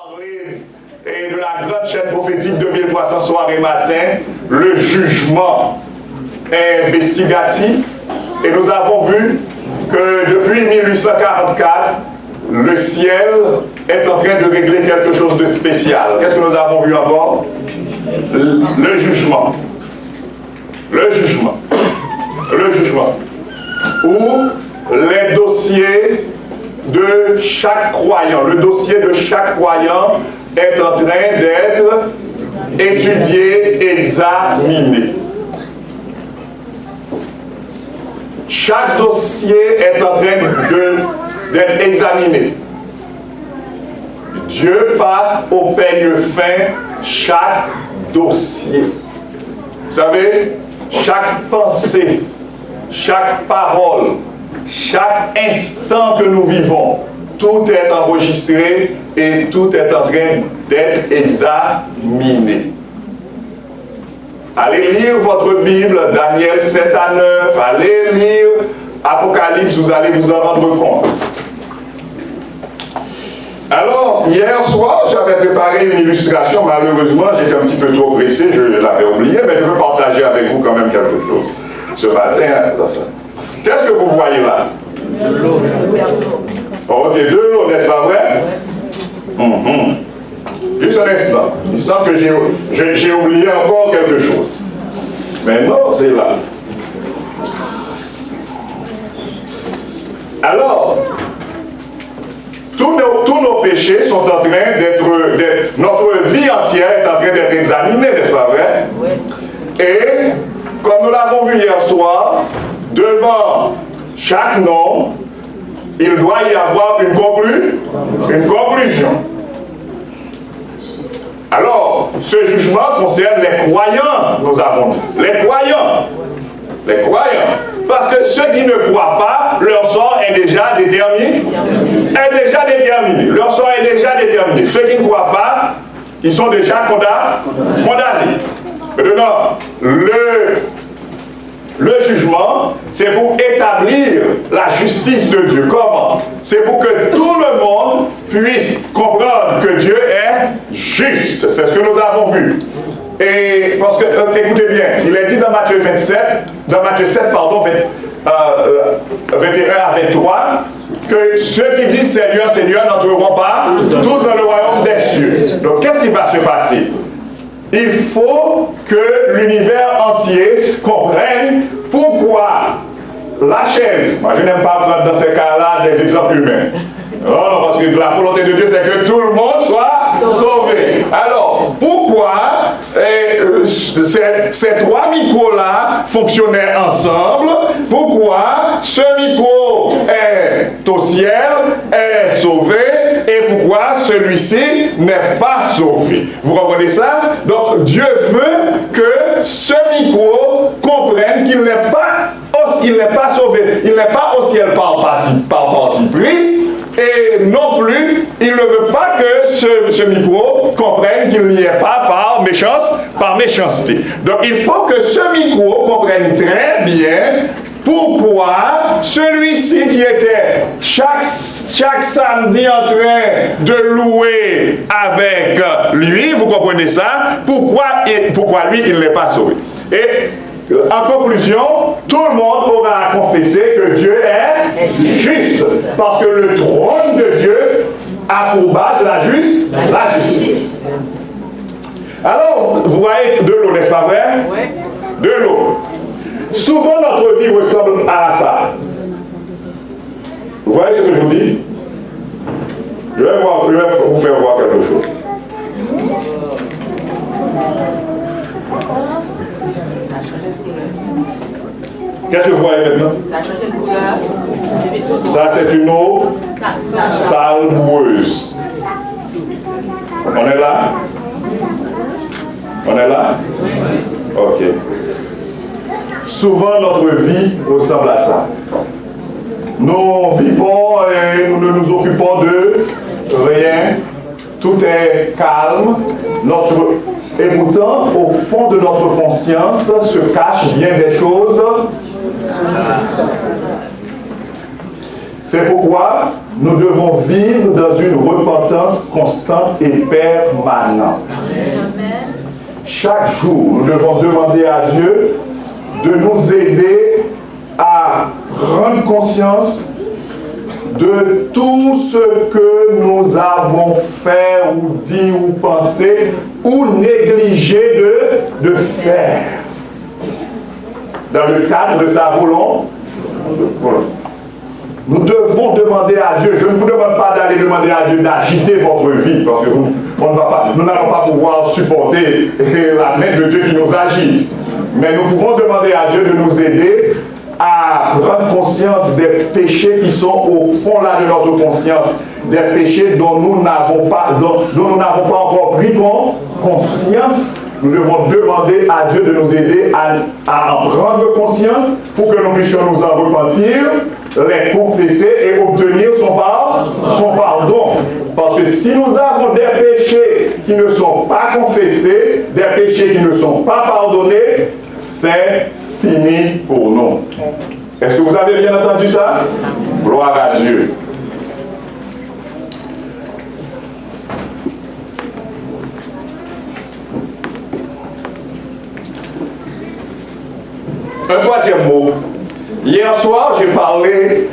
Et de la grande chaîne prophétique de 1300 soirs et matin, le jugement investigatif. Et nous avons vu que depuis 1844, le ciel est en train de régler quelque chose de spécial. Qu'est-ce que nous avons vu encore? Le jugement. Le jugement. Le jugement. Où les dossiers de chaque croyant, le dossier de chaque croyant est en train d'être étudié, examiné. Chaque dossier est en train d'être examiné. Dieu passe au peigne fin chaque dossier. Vous savez, chaque pensée, chaque parole, chaque instant que nous vivons, tout est enregistré et tout est en train d'être examiné. Allez lire votre Bible, Daniel 7 à 9, allez lire Apocalypse, vous allez vous en rendre compte. Alors, hier soir, j'avais préparé une illustration, malheureusement, j'étais un petit peu trop pressé, je l'avais oublié, mais je veux partager avec vous quand même quelque chose. Ce matin, qu'est-ce que vous voyez là? De l'eau. Ok, de l'eau, n'est-ce pas vrai? Juste un instant. Il semble que j'ai oublié encore quelque chose. Mais non, c'est là. Alors, tous nos péchés sont en train d'être... Notre vie entière est en train d'être examinée, n'est-ce pas vrai? Oui. Et, comme nous l'avons vu hier soir, devant chaque nom, il doit y avoir une conclusion. Alors, ce jugement concerne les croyants, nous avons dit. Les croyants. Les croyants. Parce que ceux qui ne croient pas, leur sort est déjà déterminé. Leur sort est déjà déterminé. Ceux qui ne croient pas, ils sont déjà condamnés. Maintenant, le jugement, c'est pour établir la justice de Dieu. Comment? C'est pour que tout le monde puisse comprendre que Dieu est juste. C'est ce que nous avons vu. Et parce que, écoutez bien, il est dit dans Matthieu 7, 21 à 23, que ceux qui disent Seigneur, Seigneur n'entreront pas tous dans le royaume des cieux. Donc, qu'est-ce qui va se passer? Il faut que l'univers entier comprenne pourquoi la chaise, moi je n'aime pas prendre dans ces cas-là des exemples humains. Non, parce que la volonté de Dieu c'est que tout le monde soit sauvé. Alors, pourquoi ces trois micros-là fonctionnaient ensemble? Pourquoi ce micro est au ciel, est sauvé, et pourquoi celui-ci n'est pas sauvé? Vous comprenez ça? Donc, Dieu veut que ce micro comprenne qu'il n'est pas sauvé. Il n'est pas au ciel par parti pris. Et non plus, il ne veut pas que ce micro comprenne qu'il n'y est pas par méchanceté. Donc il faut que ce micro comprenne très bien pourquoi celui-ci qui était chaque samedi en train de louer avec lui, vous comprenez ça, pourquoi lui il n'est pas sauvé. Et en conclusion, tout le monde aura à confesser que Dieu est juste. Parce que le trône de Dieu a pour base la justice. Alors, vous voyez de l'eau, n'est-ce pas vrai? Oui. De l'eau. Souvent, notre vie ressemble à ça. Vous voyez ce que je vous dis? Je vais vous faire voir quelque chose. Qu'est-ce que vous voyez maintenant? Ça, c'est une eau salmoueuse. On est là? On est là? Ok. Souvent, notre vie ressemble à ça. Nous vivons et nous ne nous occupons de rien. Tout est calme. Et pourtant, au fond de notre conscience se cachent bien des choses. C'est pourquoi nous devons vivre dans une repentance constante et permanente. Chaque jour, nous devons demander à Dieu de nous aider à prendre conscience de tout ce que nous avons fait ou dit ou pensé ou négligé de faire dans le cadre de sa volonté. Nous devons demander à Dieu, je ne vous demande pas d'aller demander à Dieu d'agiter votre vie, parce que nous n'allons pas pouvoir supporter la main de Dieu qui nous agite. Mais nous pouvons demander à Dieu de nous aider à prendre conscience des péchés qui sont au fond là de notre conscience, des péchés dont nous n'avons pas encore pris conscience. Nous devons demander à Dieu de nous aider à en prendre conscience pour que nous puissions nous en repentir, les confesser et obtenir son pardon. Parce que si nous avons des péchés qui ne sont pas confessés, des péchés qui ne sont pas pardonnés, c'est fini pour nous. Est-ce que vous avez bien entendu ça? Gloire à Dieu. Un troisième mot. Hier soir, j'ai parlé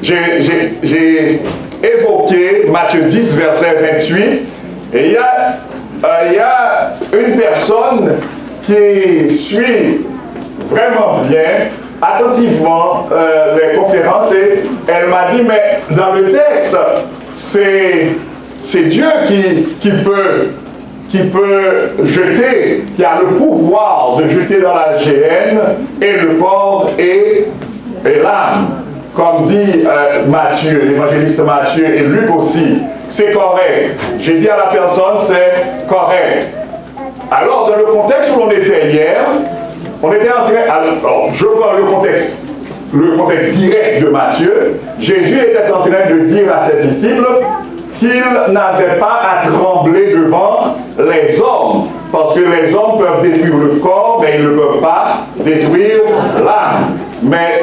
j'ai évoqué Matthieu 10, verset 28, et il y a une personne qui suit vraiment bien, attentivement les conférences, et elle m'a dit, mais dans le texte, c'est Dieu qui peut jeter, qui a le pouvoir de jeter dans la géhenne et le corps et l'âme. Comme dit Matthieu, l'évangéliste Matthieu et Luc aussi, c'est correct. J'ai dit à la personne, c'est correct. Alors, dans le contexte où l'on était hier, on était en train, alors je prends le contexte direct de Matthieu, Jésus était en train de dire à ses disciples qu'il n'avait pas à trembler devant les hommes, parce que les hommes peuvent détruire le corps, mais ils ne peuvent pas détruire l'âme. Mais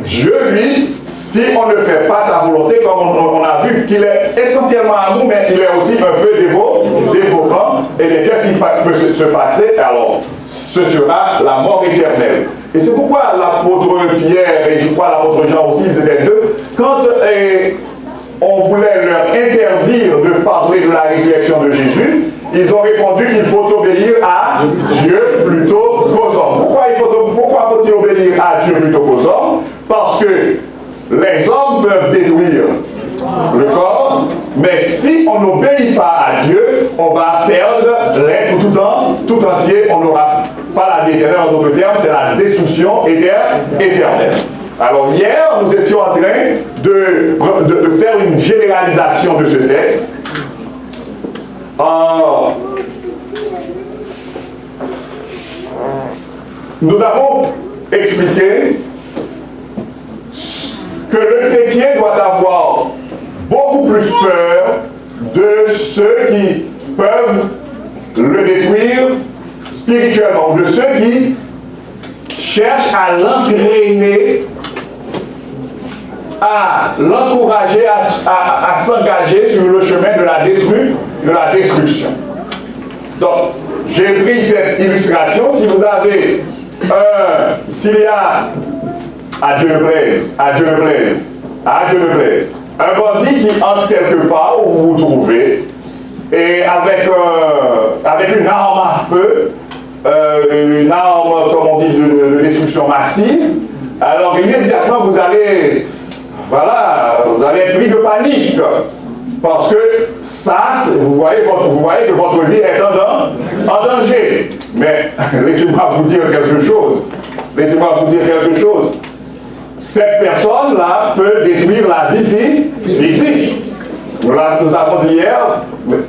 Dieu, lui, si on ne fait pas sa volonté, comme on a vu qu'il est essentiellement amour, mais il est aussi un feu dévorant, et qu'est-ce qui peut se passer? Alors, ce sera la mort éternelle. Et c'est pourquoi l'apôtre Pierre, et je crois l'apôtre Jean aussi, ils étaient deux, quand on voulait leur interdire de parler de la résurrection de Jésus, ils ont répondu qu'il faut obéir à Dieu plutôt qu'aux hommes. Pourquoi faut-il obéir à Dieu plutôt qu'aux hommes? Parce que les hommes peuvent détruire le corps, mais si on n'obéit pas à Dieu, on va perdre l'être tout entier, on n'aura pas la vie éternelle, en d'autres termes, c'est la destruction éternelle. Alors hier, nous étions en train de faire une généralisation de ce texte. Nous avons expliqué que le chrétien doit avoir beaucoup plus peur de ceux qui peuvent le détruire spirituellement, de ceux qui cherchent à l'entraîner, à l'encourager à s'engager sur le chemin de la destruction. Donc, j'ai pris cette illustration. Si vous avez s'il y a, à Dieu le plaise, un bandit qui entre quelque part où vous vous trouvez, et avec une arme à feu, une arme, comme on dit, de destruction massive, alors immédiatement vous allez être pris de panique. Parce que ça, vous voyez que votre vie est en danger. Mais laissez-moi vous dire quelque chose. Cette personne-là peut détruire la vie physique. Nous avons dit hier,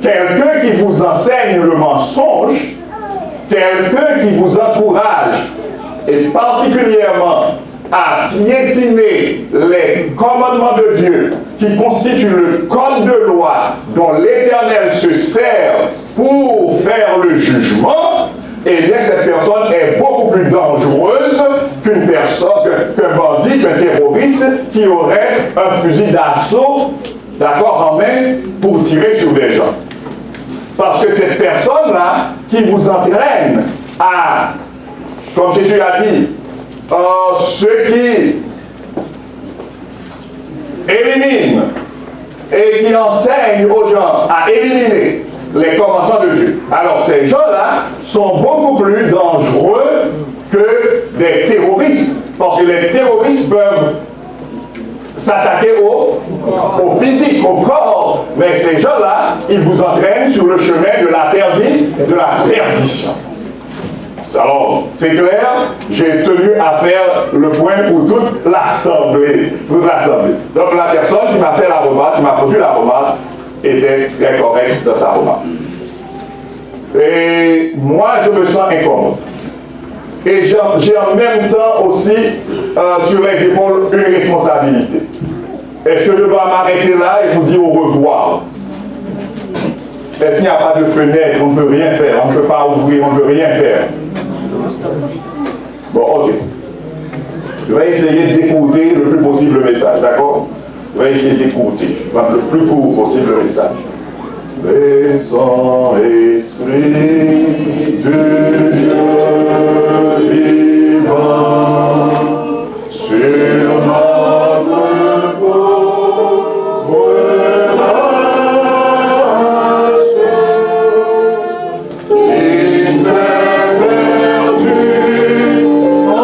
quelqu'un qui vous enseigne le mensonge, quelqu'un qui vous encourage, et particulièrement à piétiner les commandements de Dieu qui constituent le code de loi dont l'Éternel se sert pour faire le jugement, eh bien cette personne est beaucoup plus dangereuse qu'une personne, qu'un bandit, qu'un terroriste qui aurait un fusil d'assaut, d'accord, en main pour tirer sur des gens. Parce que cette personne-là qui vous entraîne à, comme Jésus a dit, ceux qui éliminent et qui enseignent aux gens à éliminer les commandements de Dieu. Alors ces gens-là sont beaucoup plus dangereux que des terroristes. Parce que les terroristes peuvent s'attaquer au physique, au corps. Mais ces gens-là, ils vous entraînent sur le chemin de la perdition. Alors, c'est clair, j'ai tenu à faire le point pour toute l'assemblée. Donc la personne qui m'a fait la remarque, qui m'a produit la remarque, était très correcte dans sa remarque. Et moi, je me sens incommode. Et j'ai en même temps aussi sur les épaules une responsabilité. Est-ce que je dois m'arrêter là et vous dire au revoir? Est-ce qu'il n'y a pas de fenêtre? On ne peut rien faire, on ne peut pas ouvrir, on ne peut rien faire. Bon, ok. Je vais essayer d'écouter le plus possible le message, d'accord? Je vais essayer d'écouter le plus court possible le message. Les Saint-Esprit de Dieu vivant sur notre pauvre race, qui s'est perdu en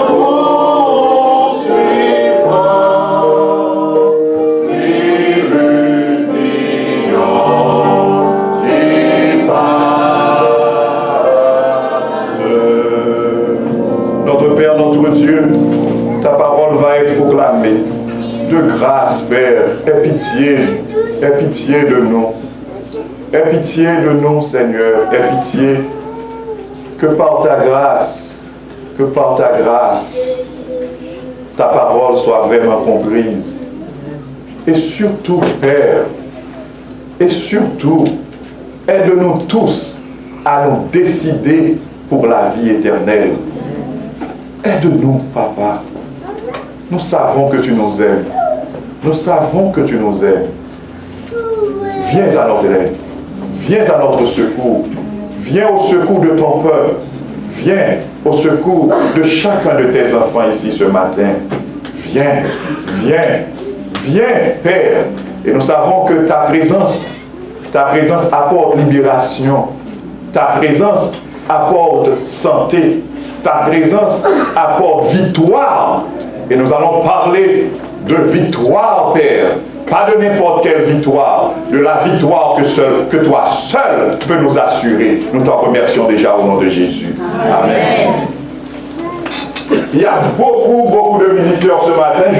poursuivant l'illusion qui passe. Notre Père, notre Dieu, ta parole va être proclamée. De grâce, Père, aie pitié de nous. Aie pitié de nous, Seigneur, aie pitié que par ta grâce, ta parole soit vraiment comprise. Et surtout, Père, aide-nous tous à nous décider pour la vie éternelle. Aide-nous, Papa. Nous savons que tu nous aimes. Nous savons que tu nous aimes. Viens à notre aide. Viens à notre secours. Viens au secours de ton peuple. Viens au secours de chacun de tes enfants ici ce matin. Viens, Père. Et nous savons que ta présence apporte libération. Ta présence apporte santé. Ta présence apporte victoire. Et nous allons parler de victoire, Père. Pas de n'importe quelle victoire, de la victoire que toi seul peux nous assurer. Nous t'en remercions déjà au nom de Jésus. Amen. Il y a beaucoup de visiteurs ce matin.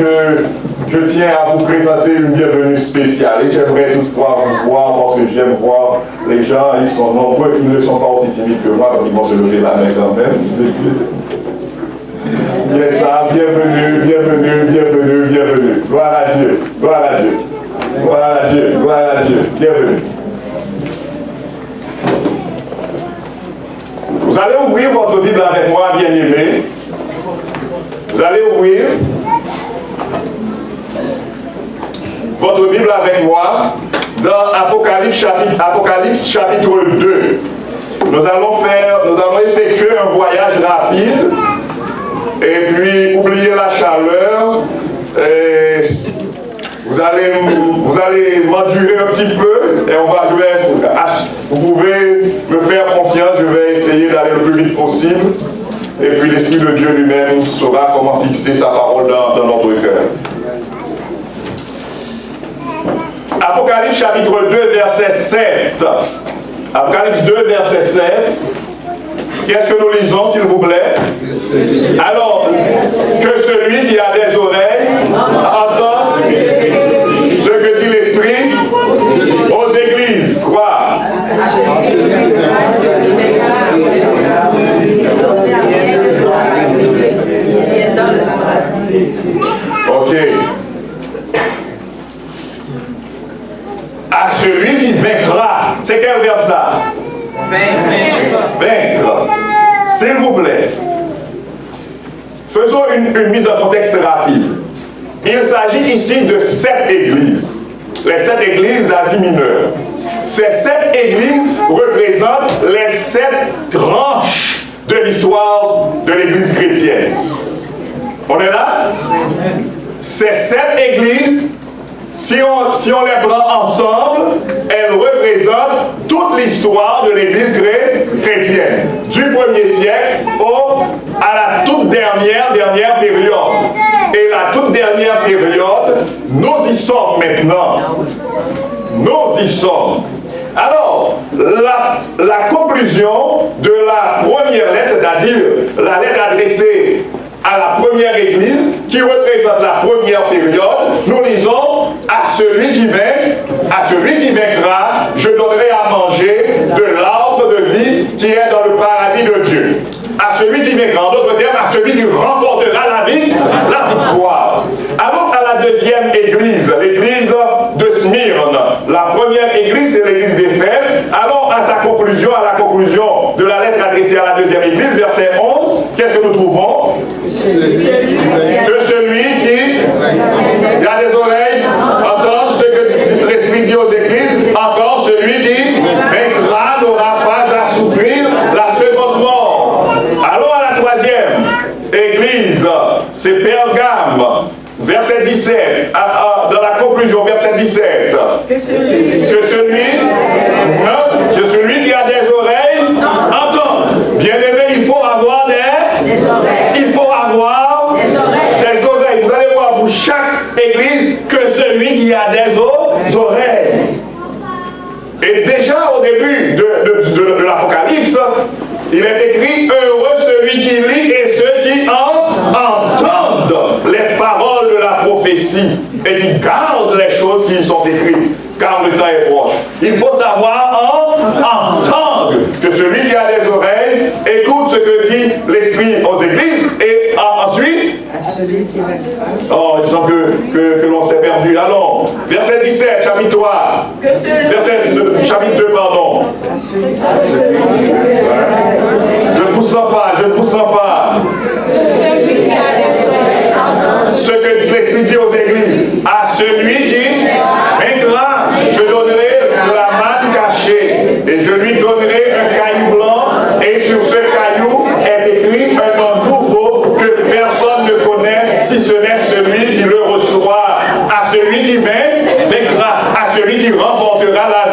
Je tiens à vous présenter une bienvenue spéciale. Et j'aimerais toutefois vous voir, parce que j'aime voir les gens, ils sont nombreux, ils ne sont pas aussi timides que moi, donc ils vont se lever la main quand même. Yes, bienvenue. Gloire à Dieu. Bienvenue. Vous allez ouvrir votre Bible avec moi, bien-aimés. Vous allez ouvrir votre Bible avec moi dans Apocalypse chapitre 2. Nous allons effectuer un voyage rapide. Et puis, oubliez la chaleur. Vous allez m'endurer un petit peu. Et vous pouvez me faire confiance. Je vais essayer d'aller le plus vite possible. Et puis, l'Esprit de Dieu lui-même saura comment fixer sa parole dans notre cœur. Apocalypse chapitre 2, verset 7. Apocalypse 2, verset 7. Qu'est-ce que nous lisons, s'il vous plaît? Alors, que celui qui a des oreilles entende ce que dit l'Esprit aux églises. Quoi? Ok. À celui qui vaincra. C'est quel verbe ça? Vaincre. S'il vous plaît. Faisons une mise en contexte rapide. Il s'agit ici de 7 églises. Les 7 églises d'Asie mineure. Ces 7 églises représentent les 7 tranches de l'histoire de l'église chrétienne. On est là? Ces 7 églises, si on les prend ensemble, elles représentent toute l'histoire de l'église chrétienne. Du 1er siècle à la toute dernière période. Et la toute dernière période, nous y sommes maintenant. Nous y sommes. Alors, la conclusion de la première lettre, c'est-à-dire la lettre adressée à la première église, qui représente la première période, nous lisons « À celui qui vaincra, je donnerai à manger de l'arbre de vie qui est dans le paradis de Dieu. » À celui qui vaincra, en d'autres termes, à celui qui remportera la victoire. Allons à la deuxième église, l'église de Smyrne. La première église, c'est l'église d'Éphèse. Allons à sa conclusion, à la conclusion de la lettre adressée à la deuxième église, verset 11. Qu'est-ce que nous trouvons? Que celui qui a des oreilles entende ce que l'Esprit dit aux églises, encore celui qui vaincra n'aura pas à souffrir la seconde mort. Allons à la troisième église, c'est Pergame, verset 17, dans la conclusion, verset 17. Que celui qui a des oreilles entende. Bien-aimé, il faut avoir des oreilles. Vous allez voir pour chaque église que celui qui a des oreilles. Et déjà au début de l'Apocalypse, il est écrit « Heureux celui qui lit et ceux qui entendent les paroles de la prophétie et qui gardent les choses qui y sont écrites, car le temps est proche. » Il faut savoir entendre que celui qui a des oreilles écoute ce que dit l'Esprit aux églises et ensuite... Oh, il semble que l'on s'est perdu. Allons, verset 17, chapitre 3. Chapitre 2, pardon. Je ne vous sens pas. Ce que l'Esprit dit aux églises. À celui qui vaincra, je donnerai de la manne cachée. Et je lui donnerai un caillou blanc. Et sur ce caillou est écrit un nom nouveau que personne ne connaît, si ce n'est celui qui le reçoit. À celui qui vaincra, à celui qui remportera la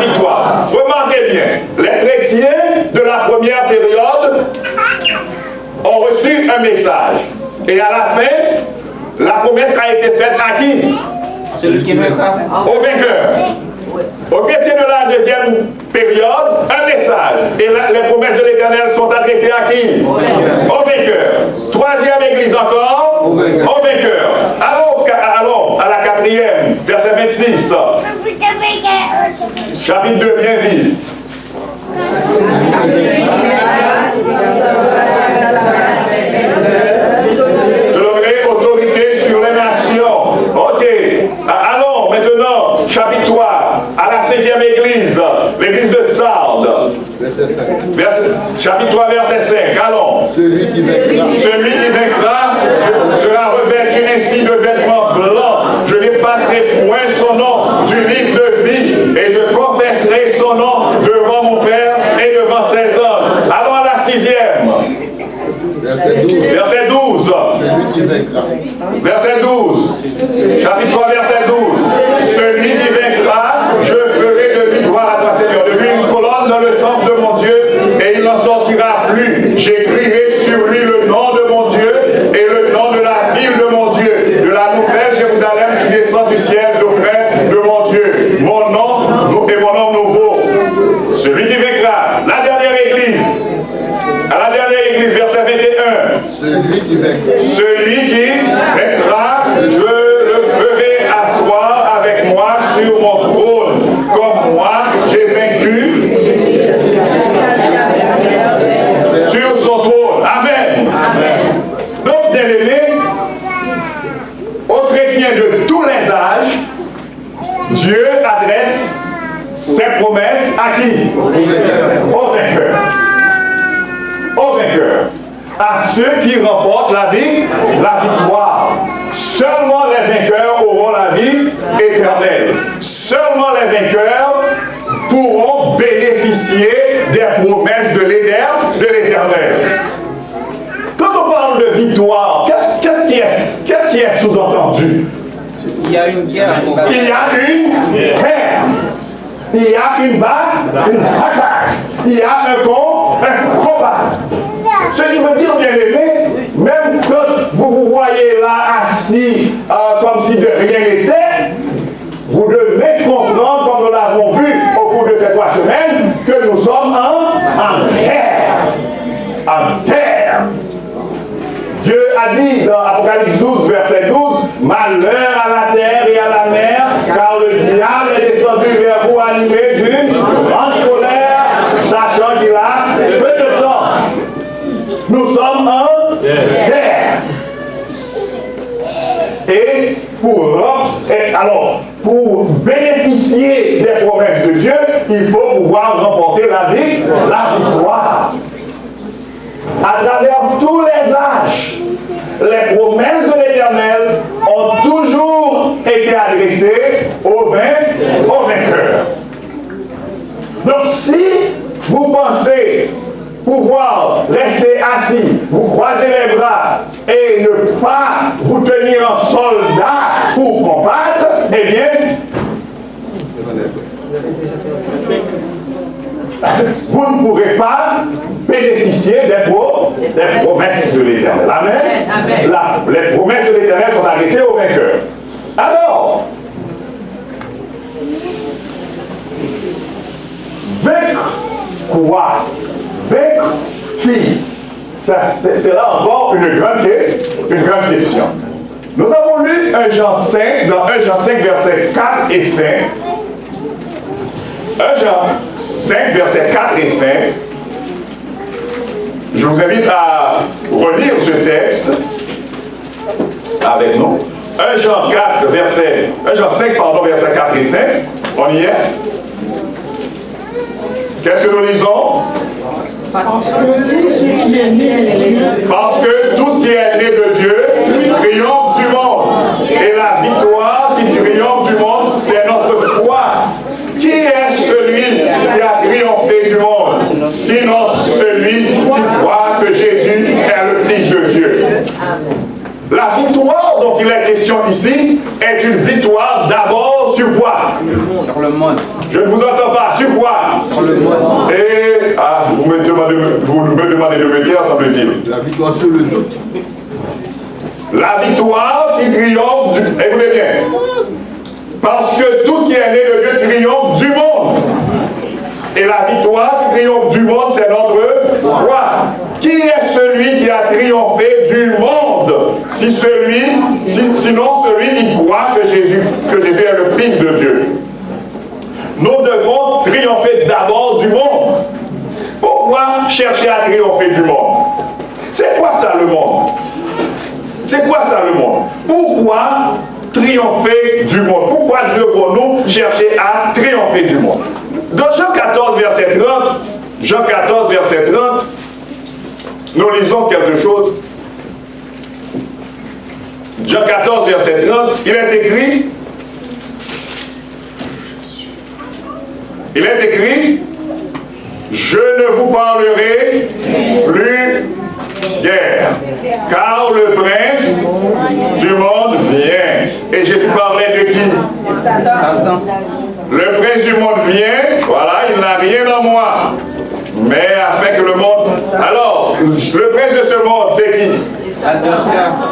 victoire. Remarquez bien, les chrétiens de la première période ont reçu un message. Et à la fin, la promesse a été faite à qui? Celui qui vaincra. Au vainqueur. Aux chrétiens de la deuxième période, un message. Et les promesses de l'Éternel sont adressées à qui? Au vainqueur. Troisième église encore? Au vainqueur. Allons à la quatrième, verset 26. Chapitre 2, bien vite. Je donnerai autorité sur les nations. Ok. Allons maintenant, chapitre 3, à la 5e église, l'église de Sardes. Chapitre 3, verset 5. Allons. Celui qui vaincra sera revêtu ainsi de vêtements blancs. Je n'effacerai point son nom du livre de vie et je confesserai son nom devant mon Père et devant ses hommes. Allons à la 6e. Verset 12. Verset 12. Chapitre 3, verset 12. Celui qui vaincra, je ferai de lui, gloire à toi Seigneur, de lui une colonne dans le temple de mon Dieu, et il n'en sortira plus. J'écrirai sur lui le nom de mon Dieu et le nom de la ville de mon Dieu, de la nouvelle Jérusalem qui descend du ciel d'auprès de mon Dieu. Mon nom et mon nom nouveau. Celui qui vaincra. La dernière église. À la dernière église, verset 21. Celui qui vaincra, je le ferai asseoir avec moi sur mon trône, comme moi j'ai vaincu sur son trône. Amen. Donc, bien aimés, aux chrétiens de tous les âges, Dieu adresse ses promesses à qui? Au vainqueur. Au vainqueur. à ceux qui remportent la victoire. Seulement les vainqueurs auront la vie éternelle. Seulement les vainqueurs pourront bénéficier des promesses de l'Éternel. Quand on parle de victoire, qu'est-ce qui est sous-entendu? Il y a une guerre. Il y a une guerre. Il y a une bataille. Il y a un combat. Ce qui veut dire, bien aimé, même quand vous vous voyez là assis comme si de rien n'était, vous devez comprendre, comme nous l'avons vu au cours de ces 3 semaines, que nous sommes en guerre. En guerre. Dieu a dit dans Apocalypse 12, verset 12, « Malheur à la terre et à la mer, car le diable est descendu vers vous animé d'une grande colère, sachant qu'il a peu de temps. » Nous sommes en guerre. Et pour bénéficier des promesses de Dieu, il faut pouvoir remporter la victoire. À travers tous les âges, les promesses de l'Éternel ont toujours été adressées aux vainqueurs. Donc si vous pensez pouvoir rester assis, vous croiser les bras et ne pas vous tenir en soldat pour combattre, eh bien, vous ne pourrez pas bénéficier des promesses de l'Éternel. Amen. Les promesses de l'Éternel sont adressées aux vainqueurs. Alors, vaincre quoi? Vaincre qui? C'est là encore une grande question. Nous avons lu 1 Jean 5, dans 1 Jean 5, versets 4 et 5. 1 Jean 5, versets 4 et 5. Je vous invite à relire ce texte avec nous. 1 Jean 5, verset 4 et 5. On y est? Qu'est-ce que nous lisons? Parce que tout ce qui est né de Dieu triomphe du monde. Et la victoire qui triomphe du monde, c'est notre foi. Qui est celui qui a triomphé du monde, sinon celui qui croit que Jésus est le Fils de Dieu? La victoire dont il est question ici est une victoire d'abord sur quoi? Sur le monde. Je ne vous entends pas. Sur quoi? Sur le monde. Et vous me demandez de me taire, semble-t-il. La victoire sur le doute. La victoire qui triomphe du... Écoutez bien. Parce que tout ce qui est né de Dieu triomphe du monde. Et la victoire qui triomphe du monde, c'est notre foi. Qui est celui qui a triomphé du monde? Sinon celui qui croit que Jésus est le Fils de Dieu. Nous devons triompher d'abord du monde. Pourquoi chercher à triompher du monde? C'est quoi ça le monde? C'est quoi ça le monde? Pourquoi triompher du monde? Pourquoi devons-nous chercher à triompher du monde? Dans Jean 14, verset 30, nous lisons quelque chose. Jean 14, verset 30, il est écrit, je ne vous parlerai plus guerre, car le prince du monde vient. Et Jésus parlait de qui? Satan. Le prince du monde vient, voilà, il n'a rien en moi. Mais afin que le monde... Alors, le prince de ce monde, c'est qui?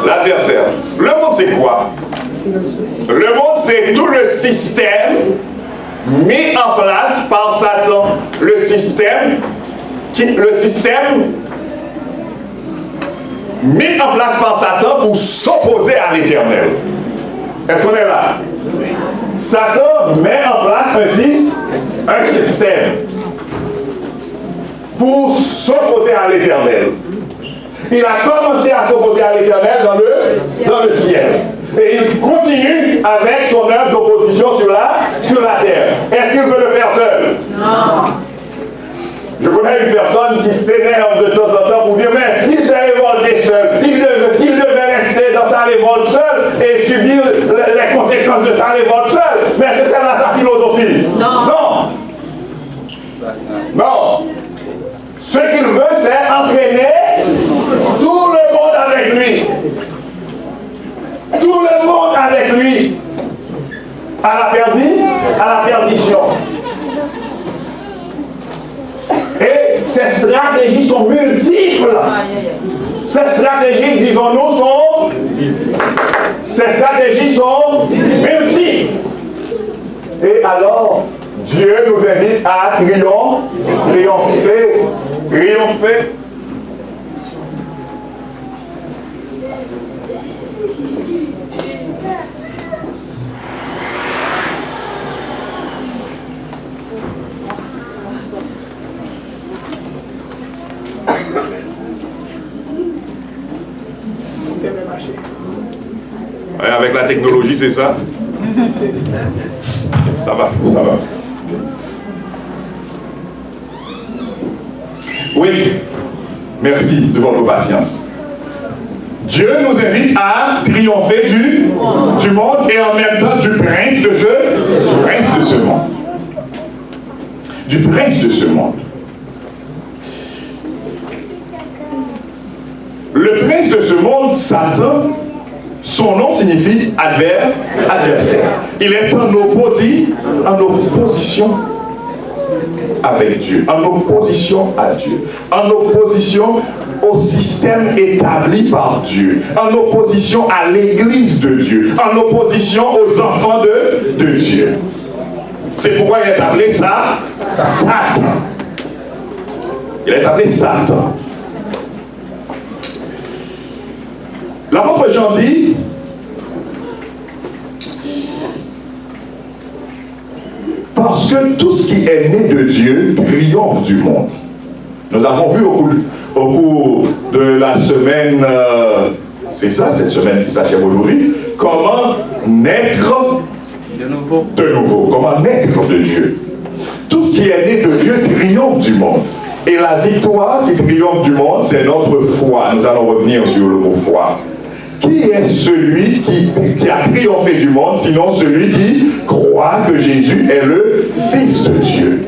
L'adversaire. Le monde, c'est quoi? Le monde, c'est tout le système mis en place par Satan. Le système mis en place par Satan pour s'opposer à l'Éternel. Est-ce qu'on est là? Satan met en place un système pour s'opposer à l'Éternel. Il a commencé à s'opposer à l'Éternel dans le ciel. Et il continue avec son œuvre d'opposition sur la terre. Est-ce qu'il veut le faire seul? Non. Je connais une personne qui s'énerve de temps en temps pour dire, mais qui s'est révolter seul. Il devait rester dans sa révolte seul et subir les conséquences de sa révolte seul. Mais est-ce que c'est là sa philosophie? Non. Non. Ce qu'il veut, c'est entraîner tout le monde avec lui. Tout le monde avec lui. À la perdition. Et ces stratégies sont multiples. Ces stratégies, disons-nous, sont multiples. Et alors, Dieu nous invite à triompher. Ouais, avec la technologie, c'est ça? Ça va. Oui, merci de votre patience. Dieu nous invite à triompher du monde et en même temps du prince de ce monde. Du prince de ce monde. Le prince de ce monde, Satan, son nom signifie adversaire. Il est en opposition avec Dieu, en opposition à Dieu, en opposition au système établi par Dieu, en opposition à l'église de Dieu, en opposition aux enfants de Dieu. C'est pourquoi il est appelé Satan. Il est appelé Satan. L'apôtre Jean dit, parce que tout ce qui est né de Dieu triomphe du monde. Nous avons vu au cours de la semaine, c'est ça, cette semaine qui s'achève aujourd'hui, comment naître de nouveau, comment naître de Dieu. Tout ce qui est né de Dieu triomphe du monde. Et la victoire qui triomphe du monde, c'est notre foi. Nous allons revenir sur le mot foi. Qui est celui qui a triomphé du monde, sinon celui qui croit que Jésus est le Fils de Dieu?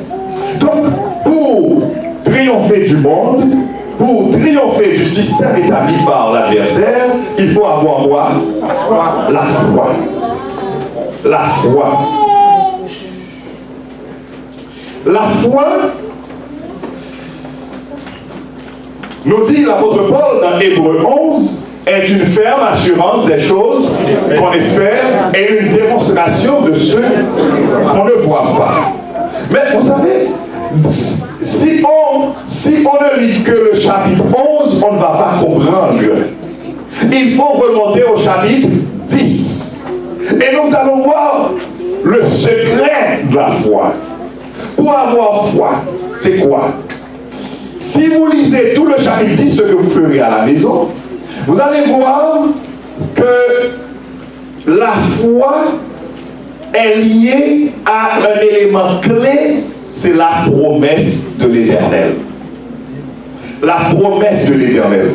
Donc, pour triompher du monde, pour triompher du système établi par l'adversaire, il faut avoir quoi? La foi. La foi. La foi, nous dit l'apôtre Paul dans Hébreux 11, est une ferme assurance des choses qu'on espère et une démonstration de ceux qu'on ne voit pas. Mais vous savez, si on ne lit que le chapitre 11, on ne va pas comprendre. Il faut remonter au chapitre 10. Et nous allons voir le secret de la foi. Pour avoir foi, c'est quoi? Si vous lisez tout le chapitre 10, ce que vous ferez à la maison, vous allez voir que la foi est liée à un élément clé, c'est la promesse de l'Éternel. La promesse de l'Éternel.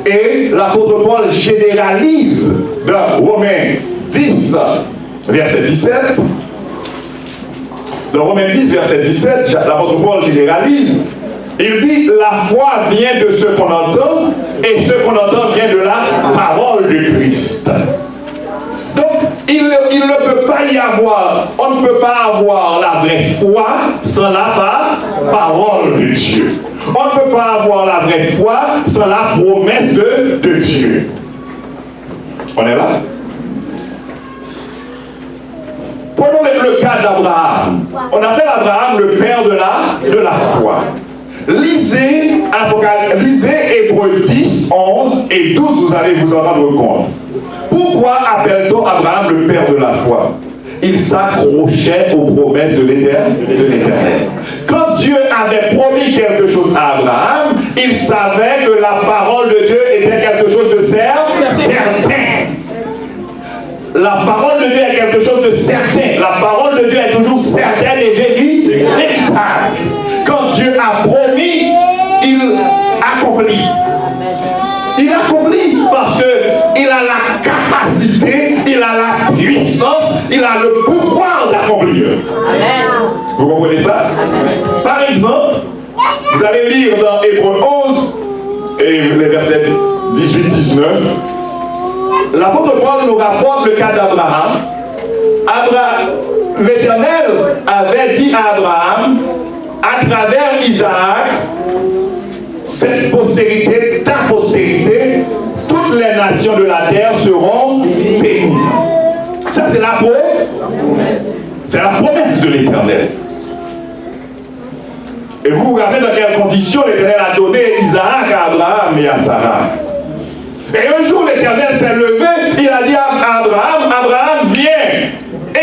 Et l'apôtre Paul généralise dans Romains 10, verset 17. Dans Romains 10, verset 17, l'apôtre Paul généralise. Il dit, la foi vient de ce qu'on entend, et ce qu'on entend vient de la parole de Christ. Donc, il ne peut pas y avoir, on ne peut pas avoir la vraie foi sans la parole de Dieu. On ne peut pas avoir la vraie foi sans la promesse de Dieu. On est là? Prenons le cas d'Abraham. On appelle Abraham le père de la foi. Lisez Hébreux 10, 11 et 12, vous allez vous en rendre compte. Pourquoi appelle-t-on Abraham le père de la foi? Il s'accrochait aux promesses de l'Éternel. Quand Dieu avait promis quelque chose à Abraham, il savait que la parole de Dieu était quelque chose de certain. La parole de Dieu est quelque chose de certain. La parole de Dieu est toujours certaine et véritable. Quand Dieu a promis, il accomplit. Oui, parce qu'il a la capacité, il a la puissance, il a le pouvoir d'accomplir. Vous comprenez ça? Par exemple, vous allez lire dans Hébreux 11 et les versets 18-19. L'apôtre Paul nous rapporte le cas d'Abraham. L'Éternel avait dit à Abraham, à travers Isaac, cette postérité, ta postérité, toutes les nations de la terre seront bénies. Ça, c'est la promesse. C'est la promesse de l'Éternel. Et vous vous rappelez dans quelles conditions l'Éternel a donné Isaac à Abraham et à Sarah. Et un jour, l'Éternel s'est levé, il a dit à Abraham, Abraham, viens,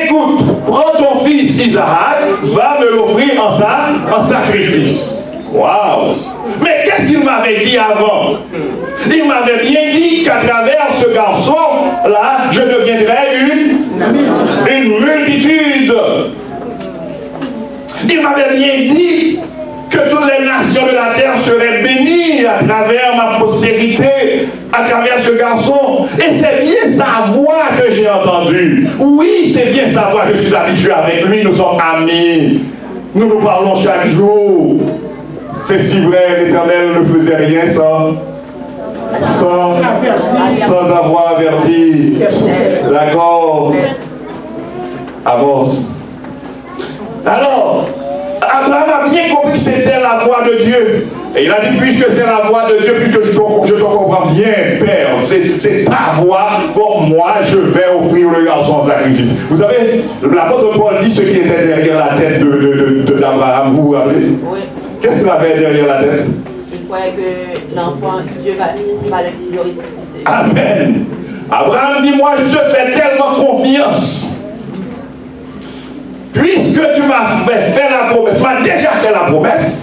écoute, prends ton fils Isaac, va me l'offrir en sacrifice. Waouh! Mais qu'est-ce qu'il m'avait dit avant? Il m'avait bien dit qu'à travers ce garçon-là, je deviendrai une multitude. Il m'avait bien dit que toutes les nations de la terre seraient bénies à travers ma postérité, à travers ce garçon. Et c'est bien sa voix que j'ai entendue. Oui, c'est bien sa voix, je suis habitué avec lui, nous sommes amis. Nous nous parlons chaque jour. C'est si vrai, l'Éternel ne faisait rien sans avoir averti. D'accord? Avance. Alors, Abraham a bien compris que c'était la voix de Dieu. Et il a dit, puisque c'est la voix de Dieu, puisque je te comprends bien, Père, c'est ta voix, bon, moi, je vais offrir le garçon en sacrifice. Vous savez, l'apôtre Paul dit ce qui était derrière la tête d'Abraham, vous vous rappelez? Oui. Qu'est-ce qu'il avait derrière la tête? Il croyait que l'enfant, Dieu va le ressusciter. Amen. Abraham dit, moi, je te fais tellement confiance. Puisque tu m'as fait la promesse, tu m'as déjà fait la promesse,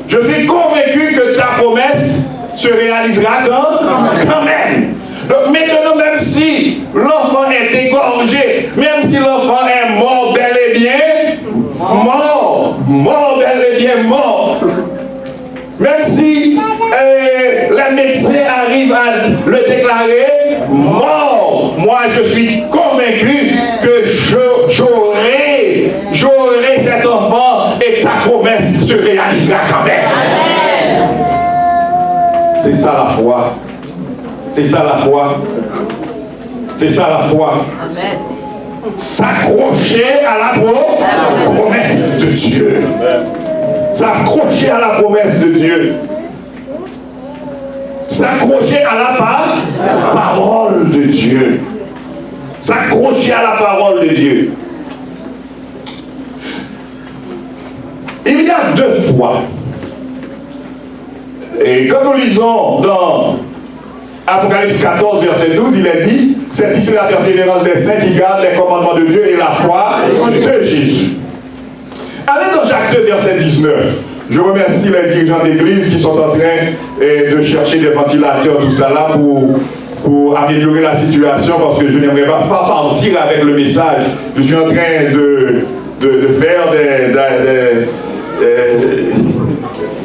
je suis convaincu que ta promesse se réalisera quand même. Donc maintenant, même si l'enfant est égorgé, même si l'enfant est mort, bel et bien, mort, bel et bien mort, même si les médecins arrivent à le déclarer mort, moi je suis convaincu que j'aurai cet enfant et ta promesse se réalisera quand même. C'est ça la foi. C'est ça la foi. C'est ça la foi. S'accrocher à la promesse de Dieu. S'accrocher à la promesse de Dieu. S'accrocher à la parole de Dieu. S'accrocher à la parole de Dieu. Il y a deux fois. Et quand nous lisons dans Apocalypse 14, verset 12, il est dit, c'est ici la persévérance des saints qui gardent les commandements de Dieu et la foi de Jésus. Allez dans Jacques 2, verset 19. Je remercie les dirigeants d'église qui sont en train de chercher des ventilateurs, tout ça là, pour améliorer la situation, parce que je n'aimerais pas partir avec le message. Je suis en train de faire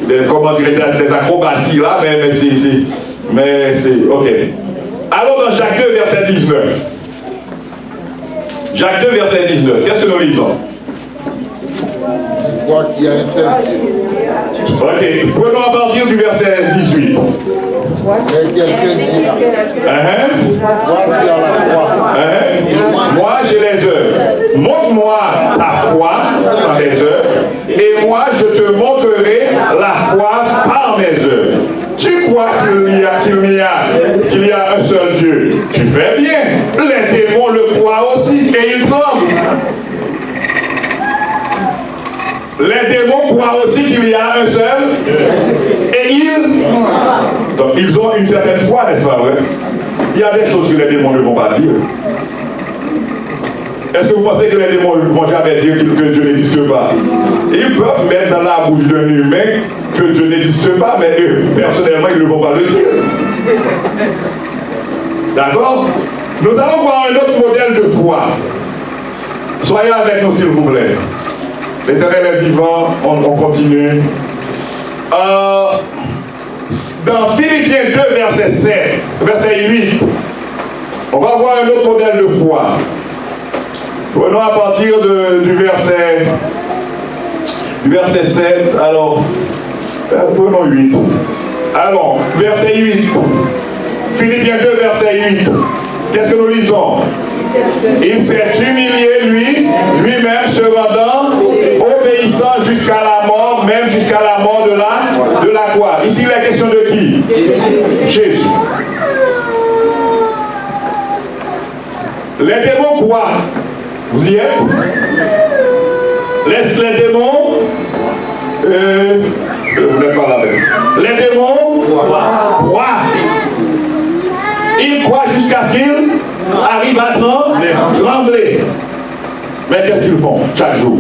des acrobaties là, mais c'est ok. Alors dans Jacques 2, verset 19. Jacques 2, verset 19. Qu'est-ce que nous lisons? Je crois qu'il y a un seul Dieu. Ok, prenons à partir du verset 18. Mais quelqu'un dira, voici à la croix. Moi j'ai les œuvres. Montre-moi ta foi sans les œuvres, et moi je te montrerai la foi par mes œuvres. Tu crois qu'il y a un seul Dieu? Tu fais bien. Les démons le croient aussi et ils tremblent. Les démons croient aussi qu'il y a un seul et donc ils ont une certaine foi, n'est-ce pas vrai? Il y a des choses que les démons ne vont pas dire. Est-ce que vous pensez que les démons ne vont jamais dire que Dieu n'existe pas? Ils peuvent mettre dans la bouche d'un humain que Dieu n'existe pas, mais eux, personnellement, ils ne vont pas le dire. D'accord? Nous allons voir un autre modèle de foi. Soyez avec nous, s'il vous plaît. L'Éternel est vivant, on continue. dans Philippiens 2, verset 8, on va voir un autre modèle de foi. Prenons à partir du verset 7, alors, prenons 8. Alors, verset 8. Philippiens 2, verset 8. Qu'est-ce que nous lisons? Il s'est humilié, lui-même, se rendant obéissant jusqu'à la mort, même jusqu'à la mort de la croix. Ici, la question de qui? Jésus. Les démons quoi? Vous y êtes? Les démons, vous n'êtes pas là même. Les démons croient. Ils croient jusqu'à ce qu'ils arrivent à trembler. Mais qu'est-ce qu'ils font chaque jour?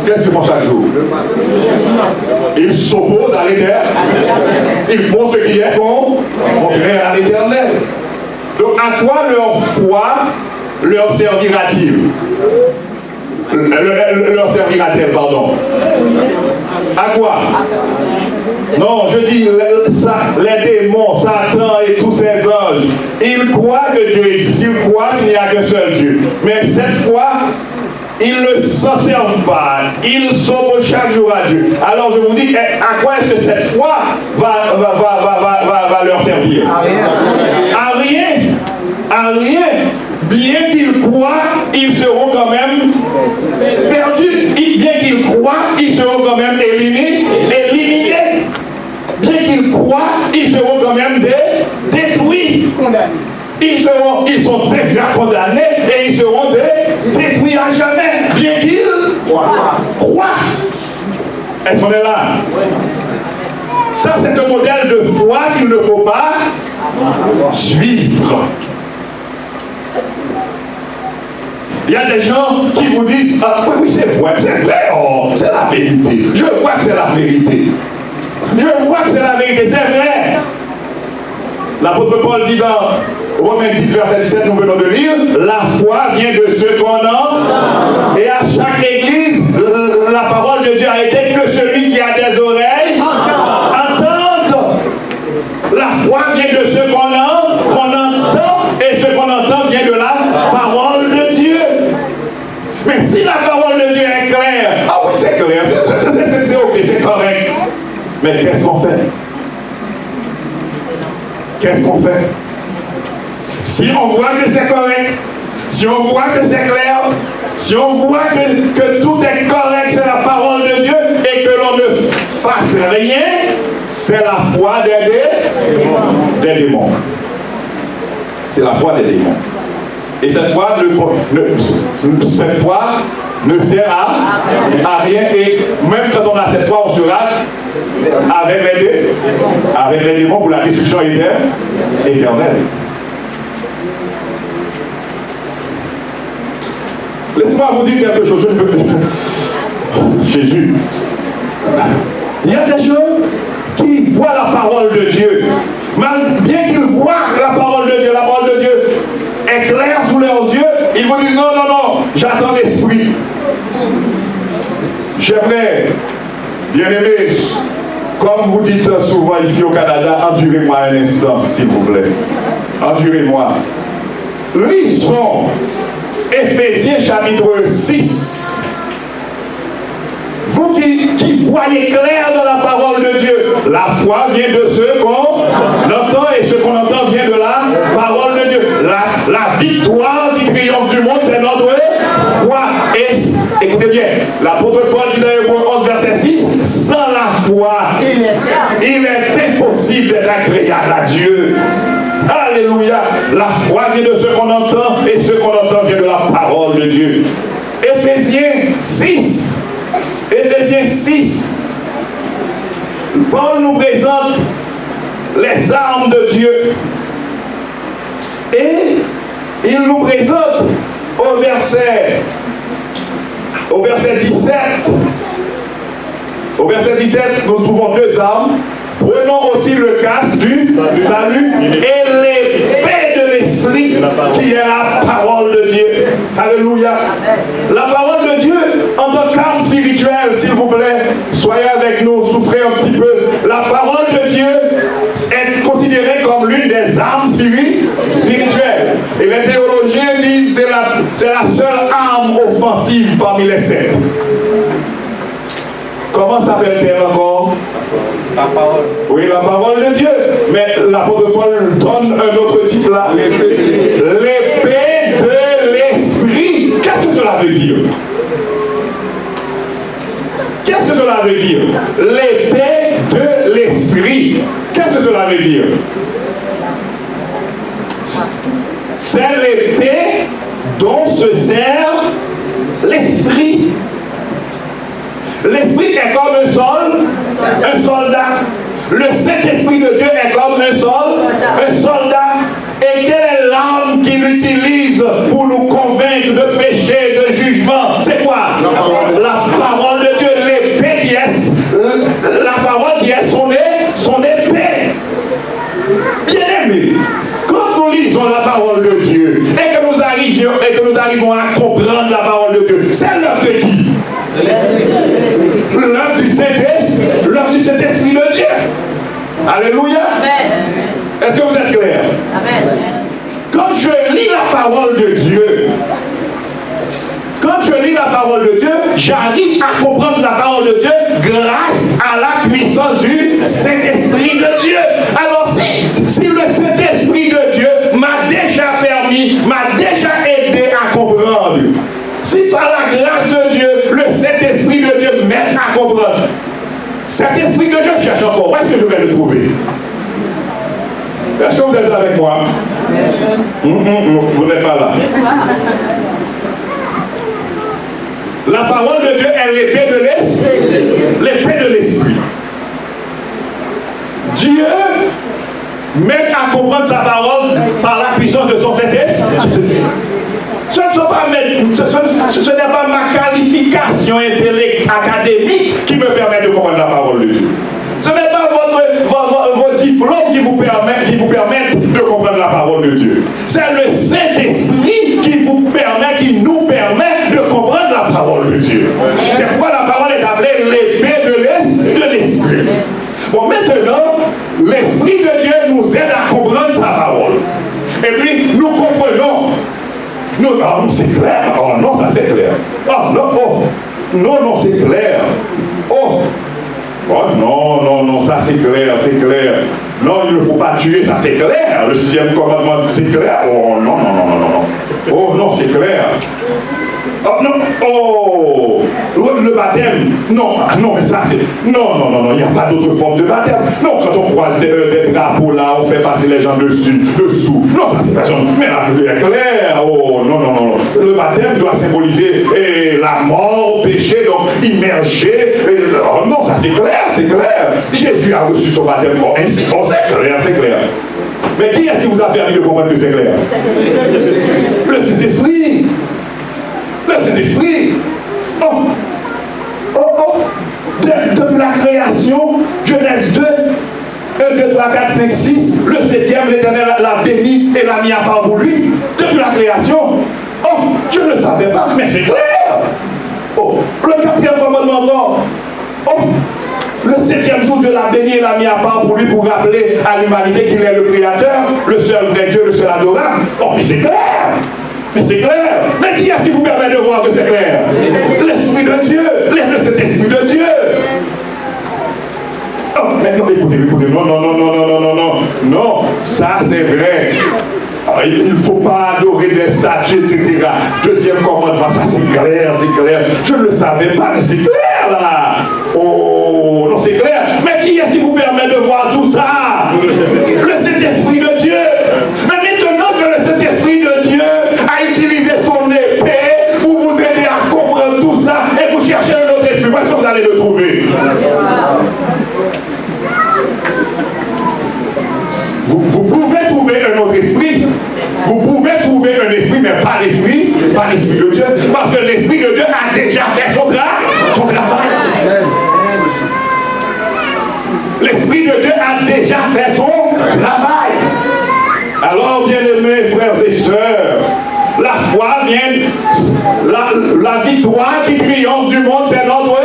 Qu'est-ce qu'ils font chaque jour? Ils s'opposent à l'Éternel. Ils font ce qui est contraire à l'Éternel. Donc à quoi leur foi leur servira-t-il? Leur servira-t-elle, pardon? À quoi? Non, je dis, les démons, Satan et tous ces anges, ils croient que Dieu existe, ils croient qu'il n'y a qu'un seul Dieu. Mais cette fois, ils ne s'en servent pas, ils s'opposent chaque jour à Dieu. Alors je vous dis, à quoi est-ce que cette foi va leur servir? À rien. À rien. Bien qu'ils croient, ils seront quand même perdus. Bien qu'ils croient, ils seront quand même éliminés. Bien qu'ils croient, ils seront quand même détruits. Ils sont déjà condamnés et ils seront détruits à jamais. Bien qu'ils croient. Est-ce qu'on est là? Ça, c'est un modèle de foi qu'il ne faut pas suivre. Il y a des gens qui vous disent, ah oui, c'est vrai, oh, c'est la vérité. Je vois que c'est la vérité. Je vois que c'est la vérité, c'est vrai. L'apôtre Paul dit dans Romains 10, verset 17, nous venons de lire, la foi vient de ce qu'on entend. Et à chaque église, la parole de Dieu a été que celui qui a des oreilles entende. La foi vient de ce qu'on entend, et ce qu'on entend vient de la parole de Dieu. Mais si la parole de Dieu est claire, ah oui, c'est clair, c'est ok, c'est correct. Mais qu'est-ce qu'on fait? Qu'est-ce qu'on fait? Si on voit que c'est correct, si on voit que c'est clair, si on voit que tout est correct, c'est la parole de Dieu, et que l'on ne fasse rien, c'est la foi des démons. C'est la foi des démons. Et cette foi ne sert à rien. Et même quand on a cette foi, on sera avec les démons pour la destruction éternelle. Laissez-moi vous dire quelque chose. Jésus. Il y a des gens qui voient la parole de Dieu. Bien qu'ils voient la parole de Dieu est claire sous leurs yeux, ils vous disent non, j'attends l'esprit. J'aimerais, bien aimé, comme vous dites souvent ici au Canada, endurez-moi un instant, s'il vous plaît. Endurez-moi. Lisons Éphésiens chapitre 6. Vous qui voyez clair dans la parole de Dieu, la foi vient de ce qu'on entend, et ce qu'on entend vient de la parole de Dieu. La victoire qui triomphe du monde, c'est notre foi. Et écoutez bien, l'apôtre Paul dit dans Hébreux 11, verset 6, sans la foi, il est impossible d'être agréable à Dieu. Alléluia. La foi vient de ce qu'on entend, et ce qu'on entend vient de la parole de Dieu. Éphésiens 6. Éphésiens 6. Paul nous présente les armes de Dieu. Et il nous présente au verset 17. Au verset 17, nous trouvons deux armes. Prenons aussi le casque du salut et l'épée de l'esprit qui est la parole de Dieu. Alléluia. La parole de Dieu en tant qu'arme spirituelle, s'il vous plaît, soyez avec nous, souffrez un petit peu. La parole armes spirituelles. Et les théologiens disent que c'est la seule arme offensive parmi les 7. Comment s'appelle-t-elle encore? La parole. Oui, la parole de Dieu. Mais l'apôtre Paul donne un autre titre là. L'épée de l'esprit. Qu'est-ce que cela veut dire? Qu'est-ce que cela veut dire? L'épée de l'esprit. Qu'est-ce que cela veut dire? C'est l'épée dont se sert l'esprit. L'esprit est comme un soldat. Le Saint-Esprit de Dieu est comme un soldat. Et quelle est l'arme qu'il utilise pour nous convaincre de péché, de jugement? C'est quoi? La parole de Dieu, l'épée qui est, la parole qui est son épée. Bien aimé, quand nous lisons la parole de Dieu et que nous arrivons à comprendre la parole de Dieu, c'est l'œuvre de qui? L'œuvre du Saint-Esprit de Dieu. Alléluia. Amen. Est-ce que vous êtes clair? Amen. Quand je lis la parole de Dieu, j'arrive à comprendre la parole de Dieu grâce à la puissance du Saint-Esprit de Dieu. Alors si le Saint-Esprit de Dieu m'a déjà permis, m'a déjà aidé à comprendre, si par la grâce de Dieu, le Saint-Esprit de Dieu m'aide à comprendre, cet esprit que je cherche encore, où est-ce que je vais le trouver? Est-ce que vous êtes avec moi? Vous n'êtes pas là. La parole de Dieu est l'épée de l'esprit. Dieu m'aide à comprendre sa parole par la puissance de son Saint-Esprit. Ce n'est pas ma qualification académique qui me permet de comprendre la parole de Dieu. Ce n'est pas vos diplômes qui vous permettent de comprendre la parole de Dieu. C'est le Saint-Esprit qui nous permet de comprendre la parole de Dieu. C'est pourquoi la parole est appelée l'épée de l'esprit. Bon, maintenant, l'Esprit de Dieu nous aide à comprendre sa parole. Et puis, nous comprenons. C'est clair. Oh non, ça c'est clair. Oh non, non, c'est clair. Oh non, ça c'est clair. Non, il ne faut pas tuer, ça c'est clair. Le 6e commandement, c'est clair. Oh non. Oh non, c'est clair. Oh non, le baptême. Non, mais ça c'est. Non, il n'y a pas d'autre forme de baptême. Non, quand on croise des drapeaux là, on fait passer les gens dessous. Non, ça c'est façon. Mais la vie est claire. Oh non. Le baptême doit symboliser la mort, le péché, donc immergé. Oh non, ça c'est clair. Jésus a reçu son baptême. Oh, c'est clair. Mais qui est-ce qui vous a permis de comprendre que c'est clair? Le Saint-Esprit. Depuis la création, Genèse 2, 1, 2, 3, 4, 5, 6, le 7e, l'Éternel l'a béni et l'a mis à part pour lui. Depuis la création, je ne le savais pas, mais c'est clair. Le 4e commandement encore. Le 7e jour, Dieu l'a béni et l'a mis à part pour lui pour rappeler à l'humanité qu'il est le Créateur, le seul vrai Dieu, le seul adorable. Mais c'est clair. Mais qui est-ce qui vous permet de voir que c'est clair? L'Esprit de Dieu, cet Esprit de Dieu. Maintenant, écoutez, non, ça c'est vrai. Il ne faut pas adorer des statues, etc. 2e commandement, ça c'est clair. Je ne le savais pas, mais c'est clair là. Oh, non, c'est clair. Mais qui est-ce qui vous permet de voir tout ça? Le Saint-Esprit de Dieu. Mais maintenant que le Saint-Esprit de Dieu a utilisé son épée pour vous aider à comprendre tout ça et vous cherchez un autre esprit, où est-ce que vous allez le trouver? Vous pouvez trouver un autre esprit. Vous pouvez trouver un esprit, mais pas l'esprit de Dieu. Parce que l'Esprit de Dieu a déjà fait son travail. L'Esprit de Dieu a déjà fait son travail. Alors, bien-aimés frères et sœurs, la foi vient, la victoire qui triomphe du monde, c'est notre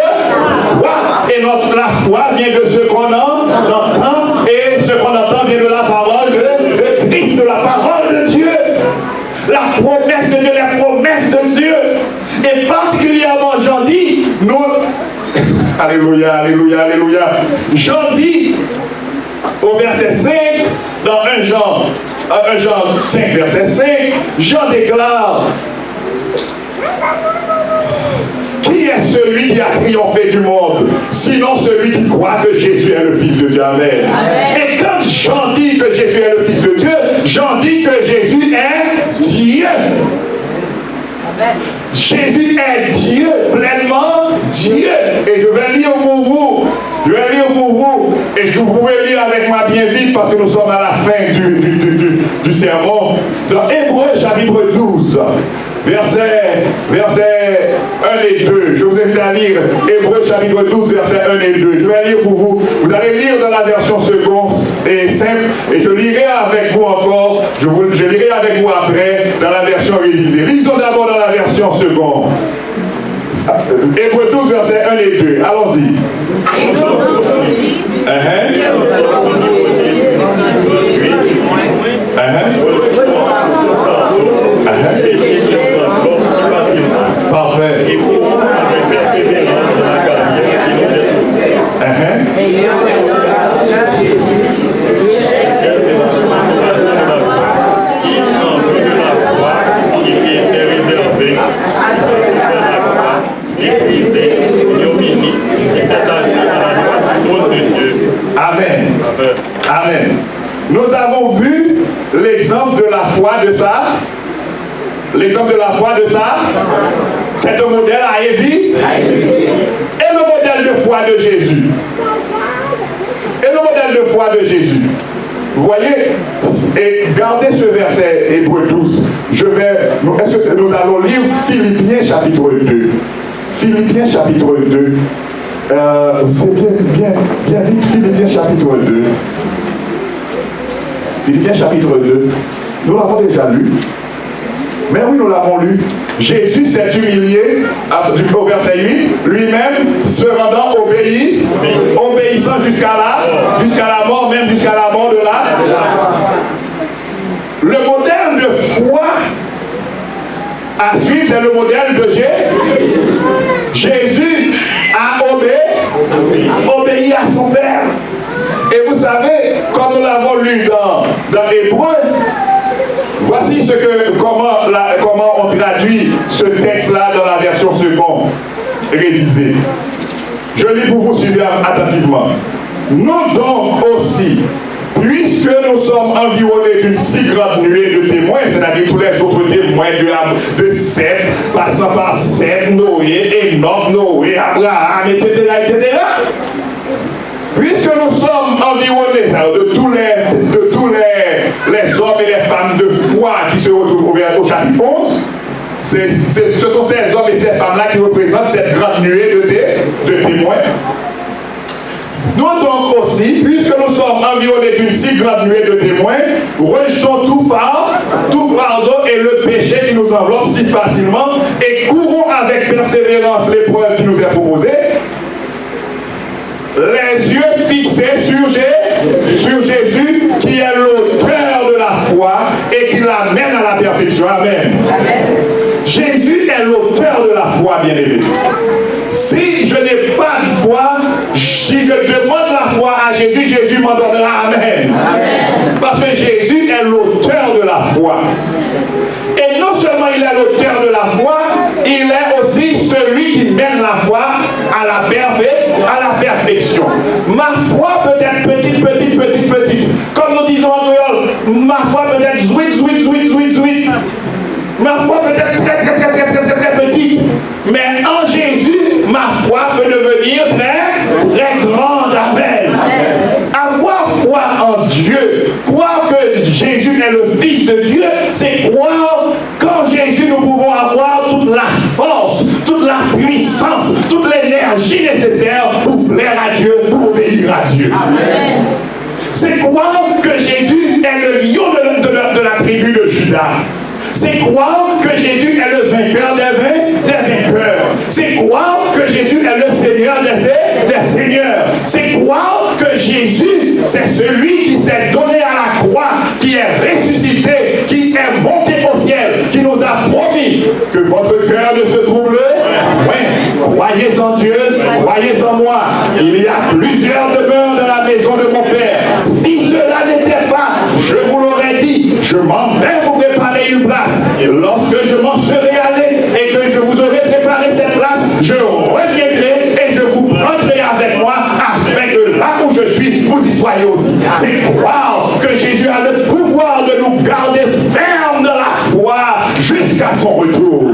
foi. Et la foi vient de ce qu'on entend, et ce qu'on entend vient de la parole de Christ. de la parole de Dieu. La promesse de Dieu, les promesses de Dieu. Et particulièrement, Jean dit, nous... Alléluia, alléluia, alléluia. Jean dit, au verset 5, dans 1 Jean 5, verset 5, Jean déclare, qui est celui qui a triomphé du monde, sinon celui qui croit que Jésus est le Fils de Dieu. Amen. Amen. Et quand Jean dit que Jésus est le Fils de Dieu, Jean dit que Jésus est Dieu. Amen. Jésus est Dieu, pleinement Dieu. Et je vais lire pour vous. Je vais lire pour vous. Et vous pouvez lire avec moi bien vite parce que nous sommes à la fin du sermon. Dans Hébreux chapitre 12. Versets 1 et 2. Je vous invite à lire Hébreux chapitre 12, versets 1 et 2. Je vais lire pour vous. Vous allez lire dans la version seconde et simple. Et je lirai avec vous encore. Je lirai avec vous après dans la version révisée. Lisons d'abord dans la version seconde. Hébreux 12, versets 1 et 2. Allons-y. Parfait. Amen. Amen. Nous avons vu l'exemple de la foi de ça. L'exemple de la foi de ça, c'est un modèle à Évi et le modèle de foi de Jésus. Et le modèle de foi de Jésus. Vous voyez, et gardez ce verset Hébreux 12. Est-ce que nous allons lire Philippiens chapitre 2. Philippiens chapitre 2. C'est bien vite, Philippiens chapitre 2. Philippiens chapitre 2. Nous l'avons déjà lu. Mais oui, nous l'avons lu. Jésus s'est humilié, au verset 8, lui-même se rendant obéissant jusqu'à la mort, même jusqu'à la mort de la. Le modèle de foi à suivre, c'est le modèle de Jésus. Jésus a obéi à son Père. Et vous savez, comme nous l'avons lu dans Hébreux, voici comment on traduit ce texte-là dans la version seconde révisée. Je lis pour vous, suivez attentivement. Nous donc aussi, puisque nous sommes environnés d'une si grande nuée de témoins, c'est-à-dire tous les autres témoins de Seth, passant par Seth, Noé, Enoch, Noé, Abraham, etc., etc., puisque nous sommes environnés de tous les hommes et les femmes de foi qui se retrouvent au chapitre 11, ce sont ces hommes et ces femmes-là qui représentent cette grande nuée de témoins. Nous donc aussi, puisque nous sommes environnés d'une si grande nuée de témoins, rejetons tout fardeau et le péché qui nous enveloppe si facilement et courons avec persévérance l'épreuve qui nous est proposée, les yeux fixés sur Jésus qui est l'auteur de la foi et qui l'amène à la perfection. Amen. Amen. Jésus est l'auteur de la foi, bien-aimé. Si je n'ai pas de foi, si je demande la foi à Jésus, Jésus m'en donnera. Amen. Amen. Parce que Jésus est l'auteur de la foi. Et non seulement il est l'auteur de la foi, il est aussi celui qui mène la foi à la perfection. Ma foi peut être petite. Comme nous disons en créole, ma foi peut être zouit. Ma foi peut être très petite. Mais en Jésus, ma foi peut devenir très grande. Amen. Avoir foi en Dieu, croire que Jésus est le Fils de Dieu, c'est croire qu'en Jésus nous pouvons avoir toute la force, toute la puissance, toute l'énergie nécessaire pour plaire à Dieu, pour obéir à Dieu. Amen. C'est croire que Jésus est le lion de la tribu de Juda. C'est croire que Jésus est le vainqueur des vainqueurs. C'est croire que Jésus est le Seigneur des seigneurs. C'est croire que Jésus c'est celui qui s'est donné à la croix, qui est ressuscité, qui est monté au ciel, qui nous a promis que votre cœur ne se trouble. Oui, croyez en Dieu, croyez en moi. Il y a plusieurs demeures dans la maison de mon Père. Si cela n'était pas, je vous l'aurais dit, je m'en vais vous préparer une place. Et lorsque je m'en serai allé et que je vous aurai préparé cette place, je reviendrai et je vous prendrai avec moi afin que là où je suis, vous y soyez aussi. C'est croire que Jésus a le pouvoir de nous garder fermes dans la foi jusqu'à son retour.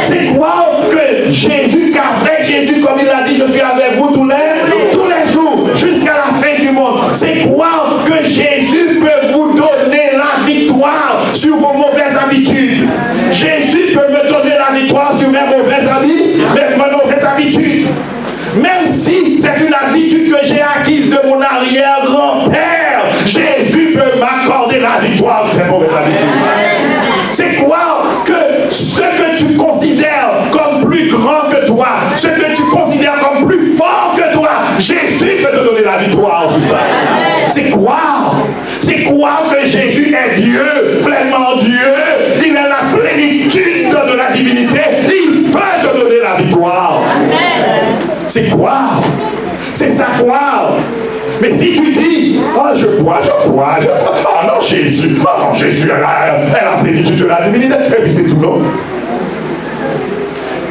C'est croire que Jésus, qu'avec Jésus, comme il l'a dit, je suis avec vous tous les jours, jusqu'à la fin du monde. C'est croire que Jésus peut vous donner la victoire sur vos mauvaises habitudes. Jésus peut me donner la victoire sur mes mauvaises habitudes. Même si c'est une habitude que j'ai acquise de mon arrière-grand-père, Jésus peut m'accorder la victoire sur cette mauvaise habitude. C'est quoi que ce que tu considères comme plus grand que toi, ce que tu considères comme plus fort que toi, Jésus peut te donner la victoire sur ça. C'est quoi? C'est quoi que Jésus est Dieu, pleinement Dieu, il est la plénitude de la divinité, il peut te donner la victoire. C'est quoi? C'est ça quoi? Mais si tu dis, je crois, oh non, Jésus est la plénitude de la divinité, et puis c'est tout, non?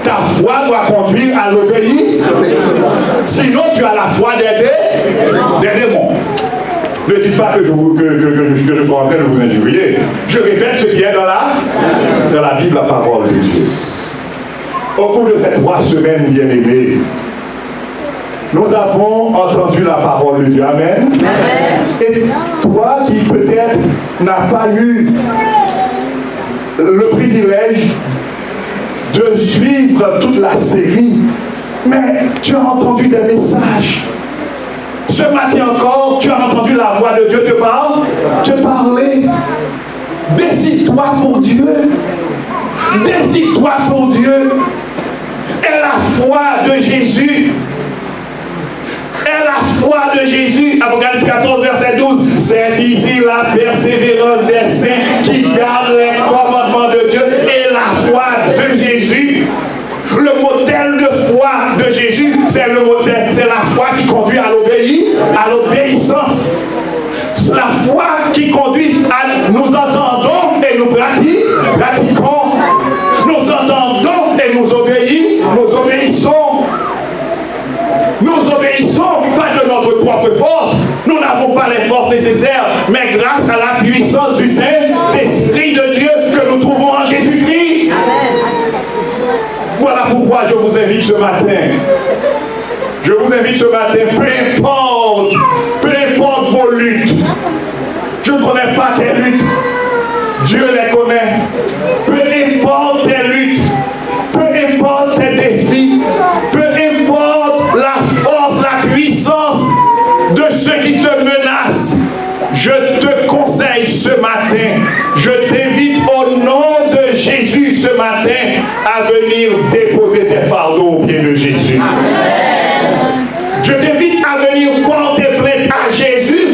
Ta foi doit conduire à l'obéir. Sinon, tu as la foi des démons. Ne dites pas que je sois en train de vous injurier. Je répète ce qui est dans la Bible, la parole de Dieu. Au cours de ces 3 semaines bien-aimées, nous avons entendu la parole de Dieu. Amen. Et toi qui peut-être n'as pas eu le privilège de suivre toute la série, mais tu as entendu des messages. Ce matin encore, tu as entendu la voix de Dieu te parler. Décide-toi pour Dieu. Décide-toi pour Dieu. Et la foi de Jésus. Et la foi de Jésus, Apocalypse 14, verset 12, c'est ici la persévérance des saints qui gardent les commandements de Dieu et la foi de Jésus. Le modèle de foi de Jésus, c'est la foi qui conduit à l'obéissance. C'est la foi qui conduit à nous entendons et nous pratiquons. Nous entendons et nous obéissons. Nous obéissons pas de notre propre force. Nous n'avons pas les forces nécessaires, mais grâce à la puissance du Saint-Esprit de Dieu que nous trouvons en Jésus-Christ. Voilà pourquoi je vous invite ce matin. Je vous invite ce matin, peu importe vos luttes. Je ne connais pas tes luttes. Dieu les connaît. Peu importe tes luttes. Peu importe tes défis. Peu importe la force, la puissance de ceux qui te menacent. Je te conseille ce matin, je t'invite au nom de Jésus ce matin à venir déposer tes fardeaux aux pieds de Jésus. Je t'invite à venir porter plainte à Jésus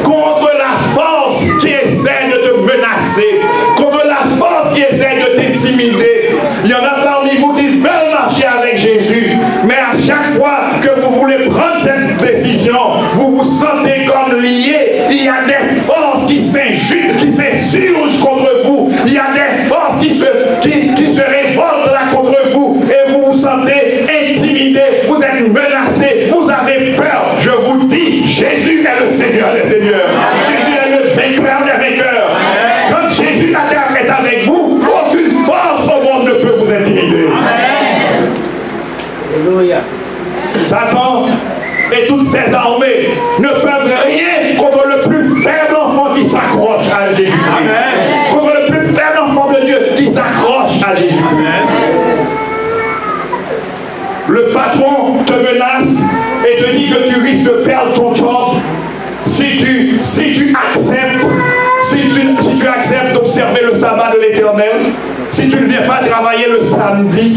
contre la force qui essaie de te menacer, contre la force qui essaie de t'intimider. Il y en a parmi vous qui veulent marcher avec Jésus, mais à chaque fois que vous voulez prendre cette décision, vous vous sentez comme lié. Il y a des forces qui s'insurgent contre vous. Il y a des forces qui se révoltent là contre vous. Et vous vous sentez intimidé. Vous êtes menacé. Vous avez peur. Je vous dis, Jésus est le Seigneur des Seigneurs. Jésus est le vainqueur des vainqueurs. Quand Jésus est avec vous, aucune force au monde ne peut vous intimider. Alléluia. Satan et toutes ses armées ne peuvent rien contre le plus faible enfant qui s'accroche à Jésus-Christ. Contre le plus faible enfant de Dieu qui s'accroche à Jésus-Christ. Le patron te menace et te dit que tu risques de perdre ton job si tu acceptes d'observer le sabbat de l'Éternel, si tu ne viens pas travailler le samedi,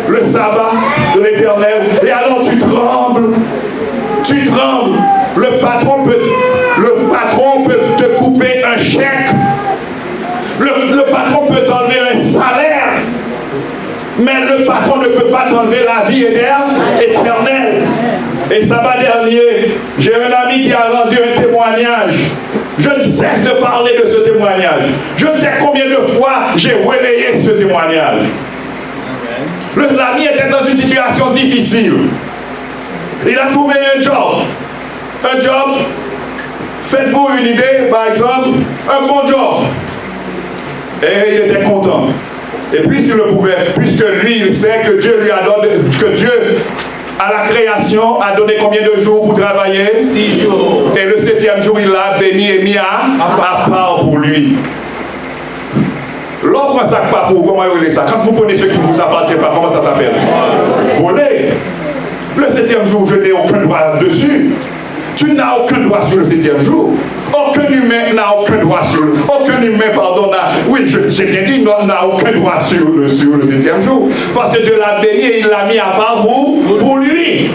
le sabbat de l'Éternel, et alors tu trembles. Le patron peut te couper un chèque. Le patron peut t'enlever un salaire. Mais le patron ne peut pas t'enlever la vie éternelle. Et samedi dernier, j'ai un ami qui a rendu un témoignage. Je ne cesse de parler de ce témoignage. Je ne sais combien de fois j'ai relayé ce témoignage. L'ami était dans une situation difficile. Il a trouvé un job. Un job, faites-vous une idée, par exemple, un bon job. Et il était content. Et puisqu'il le pouvait, puisque lui, il sait que Dieu lui a donné, que Dieu, à la création, a donné combien de jours pour travailler? 6 jours. Et le 7e jour, il l'a béni et mis à part pour lui. L'homme prend ça pas pour, comment il ça? Quand vous prenez ce qui ne vous appartient pas, comment ça s'appelle? Voler. Le 7e jour, je n'ai aucun droit dessus. Tu n'as aucun droit sur le 7e jour. Aucun humain n'a aucun droit sur le... Aucun humain, pardon, oui, j'ai bien dit, n'a aucun droit sur le 7e jour. Parce que Dieu l'a béni et il l'a mis à part pour lui.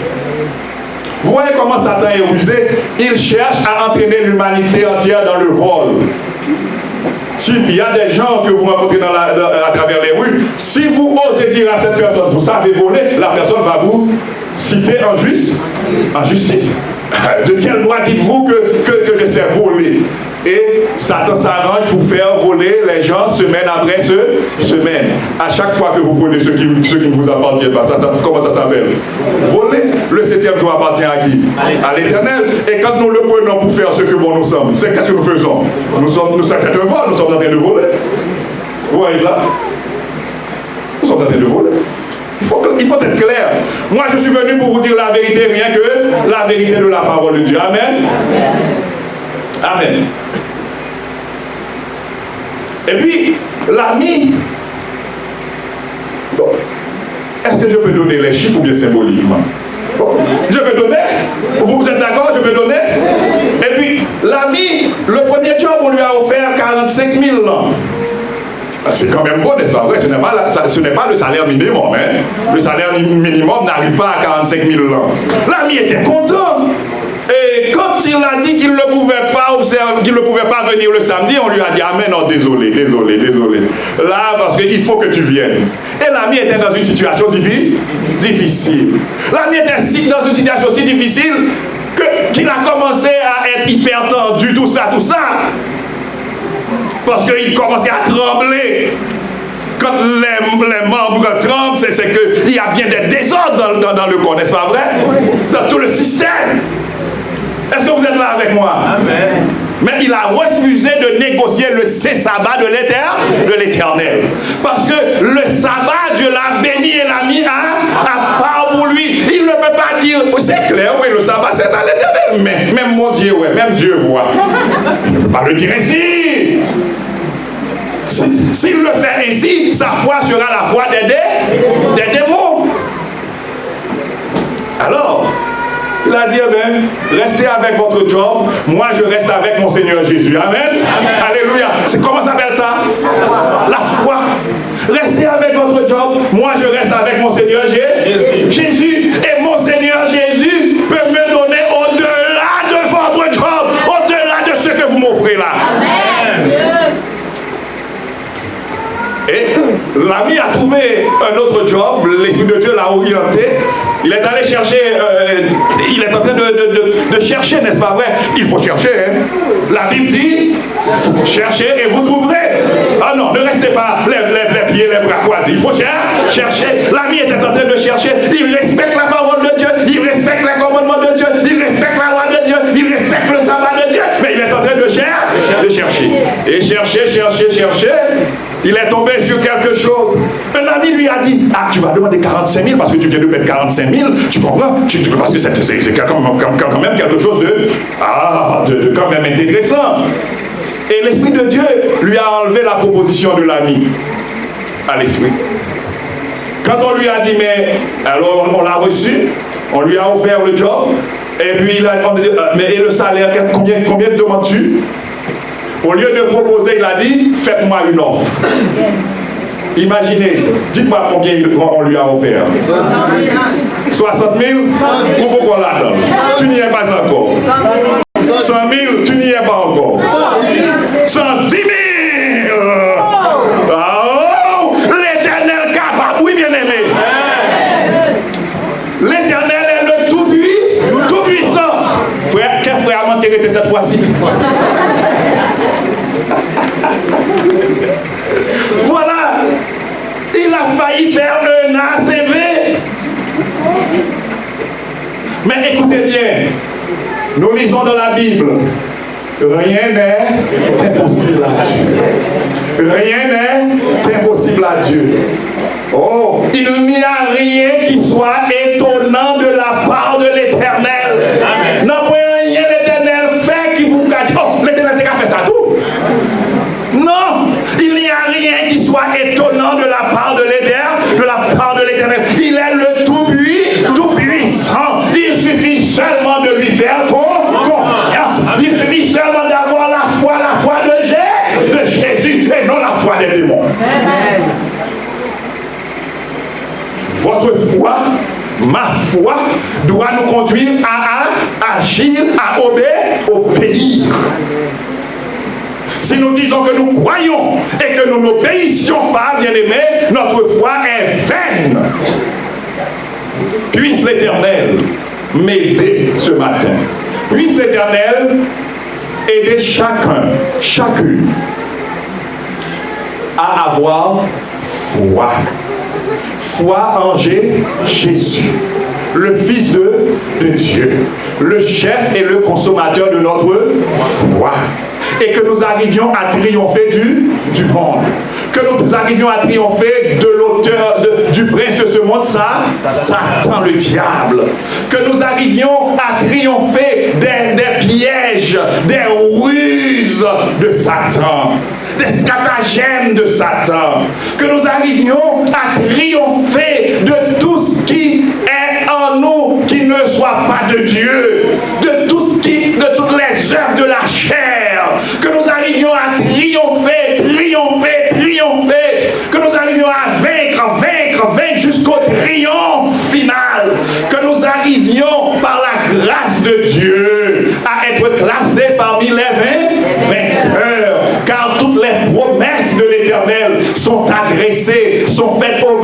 Vous voyez comment Satan est rusé? Il cherche à entraîner l'humanité entière dans le vol. S'il y a des gens que vous rencontrez à travers les rues, si vous osez dire à cette personne, vous savez voler, la personne va vous citer en justice. De quel droit dites-vous que je sais voler? Et Satan s'arrange pour faire voler les gens semaine après semaine. À chaque fois que vous prenez ce qui ne vous appartient pas, comment ça s'appelle? Voler. Le 7e jour appartient à qui? À l'Éternel. Et quand nous le prenons pour faire ce que bon nous semble, c'est qu'est-ce que nous faisons? C'est un vol, nous sommes en train de voler. Vous voyez ça? Nous sommes en train de voler. Il faut être clair. Moi, je suis venu pour vous dire la vérité, rien que la vérité de la parole de Dieu. Amen. Amen. Et puis, l'ami, bon, est-ce que je peux donner les chiffres ou bien symboliquement? Bon, je peux donner? Vous êtes d'accord? Je peux donner? Et puis, l'ami, le premier job, on lui a offert 45 000 ans. C'est quand même bon, n'est-ce pas vrai? Ce n'est pas le salaire minimum. Hein? Le salaire minimum n'arrive pas à 45 000 ans. L'ami était content. Et quand il a dit qu'il ne pouvait pas observer, qu'il ne pouvait pas venir le samedi, on lui a dit, ah mais non, désolé. Là, parce qu'il faut que tu viennes. Et l'ami était dans une situation difficile. L'ami était dans une situation si difficile qu'il a commencé à être hyper tendu, tout ça. Parce qu'il commençait à trembler. Quand les membres tremblent, c'est qu'il y a bien des désordres dans le corps, n'est-ce pas vrai? Dans tout le système. Est-ce que vous êtes là avec moi? Amen. Mais il a refusé de négocier le sabbat de l'Éternel. Parce que le sabbat, Dieu l'a béni et l'a mis à part pour lui. Il ne peut pas dire, c'est clair, oui, le sabbat c'est à l'Éternel. Mais même mon Dieu, ouais, même Dieu voit. Il ne peut pas le dire ainsi. S'il le fait ainsi, sa foi sera la foi des démons. Alors, il a dit, eh bien, restez avec votre job, moi je reste avec mon Seigneur Jésus. Amen. Amen. Alléluia. Comment s'appelle ça? La foi. Restez avec votre job, moi je reste avec mon Seigneur Jésus. Et mon Seigneur Jésus peut me donner au-delà de votre job, au-delà de ce que vous m'offrez là. Amen. Et l'ami a trouvé un autre job, l'Esprit de Dieu l'a orienté. Il est allé chercher, il est en train de chercher, n'est-ce pas vrai? Il faut chercher. Hein? La Bible dit, cherchez et vous trouverez. Ah non, ne restez pas les pieds, les bras croisés. Il faut chercher. L'ami était en train de chercher. Il respecte la parole de Dieu. Il respecte les commandements de Dieu. Il respecte la loi de Dieu. Il respecte le sabbat de Dieu. Mais il est en train de chercher. Et chercher. Il est tombé sur quelque chose. Un ami lui a dit, ah, tu vas demander 45 000 parce que tu viens de mettre 45 000. Tu comprends? Parce que c'est quand même quelque chose de quand même intéressant. Et l'Esprit de Dieu lui a enlevé la proposition de l'ami à l'esprit. Quand on lui a dit, mais alors on l'a reçu, on lui a offert le job, et puis il a demandé, mais et le salaire, combien demandes-tu? Au lieu de proposer, il a dit, faites-moi une offre. Imaginez, dites-moi combien on lui a offert. 60 000, ou pourquoi là-dedans? Tu n'y es pas encore. 100 000, tu n'y es pas encore. 110 000. Oh, l'Éternel capable, oui bien aimé. L'Éternel est le tout-puissant. Frère, quel frère a manqué cette fois-ci? Voilà, il a failli faire un ACV. Mais écoutez bien, nous lisons dans la Bible, rien n'est impossible à Dieu. Rien n'est impossible à Dieu. Oh, il n'y a rien qui soit étonnant de la part de l'Éternel. Non, rien l'Éternel fait qui vous a dit, oh, l'Éternel a fait ça tout. Non, il n'y a rien qui soit étonnant de la part de l'Éternel, Il est le tout-puissant. Il suffit seulement de lui faire confiance. Il suffit seulement d'avoir la foi de Jésus et non la foi des démons. Votre foi, ma foi, doit nous conduire à agir, à obéir. Si nous disons que nous croyons et que nous n'obéissions pas, bien-aimés, notre foi est vaine. Puisse l'Éternel m'aider ce matin. Puisse l'Éternel aider chacune à avoir foi. Foi en Jésus, le Fils de Dieu, le chef et le consommateur de notre foi. Et que nous arrivions à triompher du monde. Que nous arrivions à triompher de l'auteur, du prince de ce monde, Satan, le diable. Que nous arrivions à triompher des pièges, des ruses de Satan, des stratagèmes de Satan. Que nous arrivions à triompher de tout ce qui est en nous qui ne soit pas de Dieu, de toutes les œuvres de la chair. Que nous arrivions à triompher, que nous arrivions à vaincre jusqu'au triomphe final. Que nous arrivions par la grâce de Dieu à être classés parmi les vainqueurs. Car toutes les promesses de l'Éternel sont adressées, sont faites aux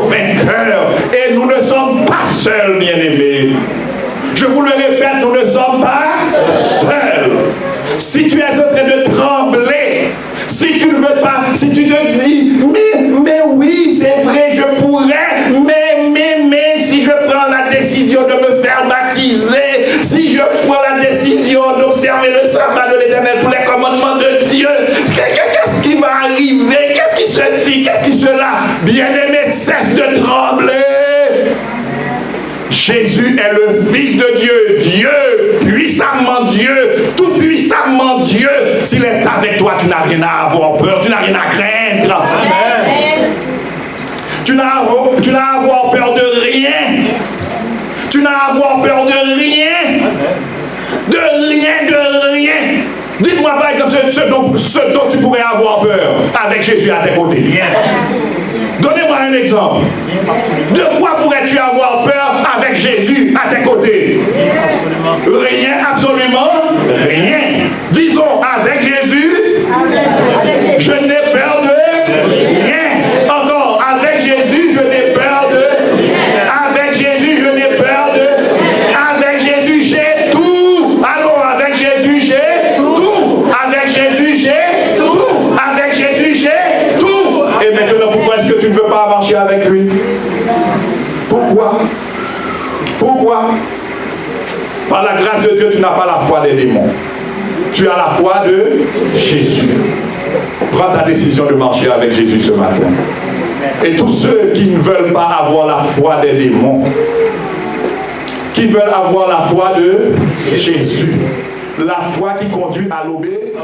vainqueurs. Et nous ne sommes pas seuls, bien-aimés. Je vous le répète, nous ne sommes pas seuls. Si tu es en train de trembler, si tu ne veux pas, si tu te dis, mais oui, c'est vrai, je pourrais, mais si je prends la décision de me faire baptiser, si je prends la décision d'observer le sabbat de l'Éternel pour les commandements de Dieu, qu'est-ce qui va arriver? Qu'est-ce qui ceci? Qu'est-ce qui cela? Bien-aimé, cesse de trembler. Jésus est le Fils de Dieu, puissamment Dieu, tout puissamment Dieu. S'il est avec toi, tu n'as rien à avoir peur, tu n'as rien à craindre. Amen. Tu n'as à avoir peur de rien. Tu n'as à avoir peur de rien. De rien. Dites-moi par exemple ce dont tu pourrais avoir peur avec Jésus à tes côtés. Donnez-moi un exemple. De quoi pourrais-tu avoir peur avec Jésus à tes côtés? Rien, absolument rien. Disons, avec Jésus, je n'ai peur de rien. Encore, avec Jésus, je n'ai peur de rien. Avec Jésus, je n'ai peur de rien. Avec Jésus, j'ai tout. Alors, avec Jésus, j'ai tout. Avec Jésus, j'ai tout. Avec Jésus, j'ai tout. Et maintenant, pourquoi est-ce que tu ne veux pas marcher avec lui? Pourquoi? Par la grâce de Dieu, tu n'as pas la foi des démons. Tu as la foi de Jésus. Prends ta décision de marcher avec Jésus ce matin. Et tous ceux qui ne veulent pas avoir la foi des démons, qui veulent avoir la foi de Jésus, la foi qui conduit à l'obéissance.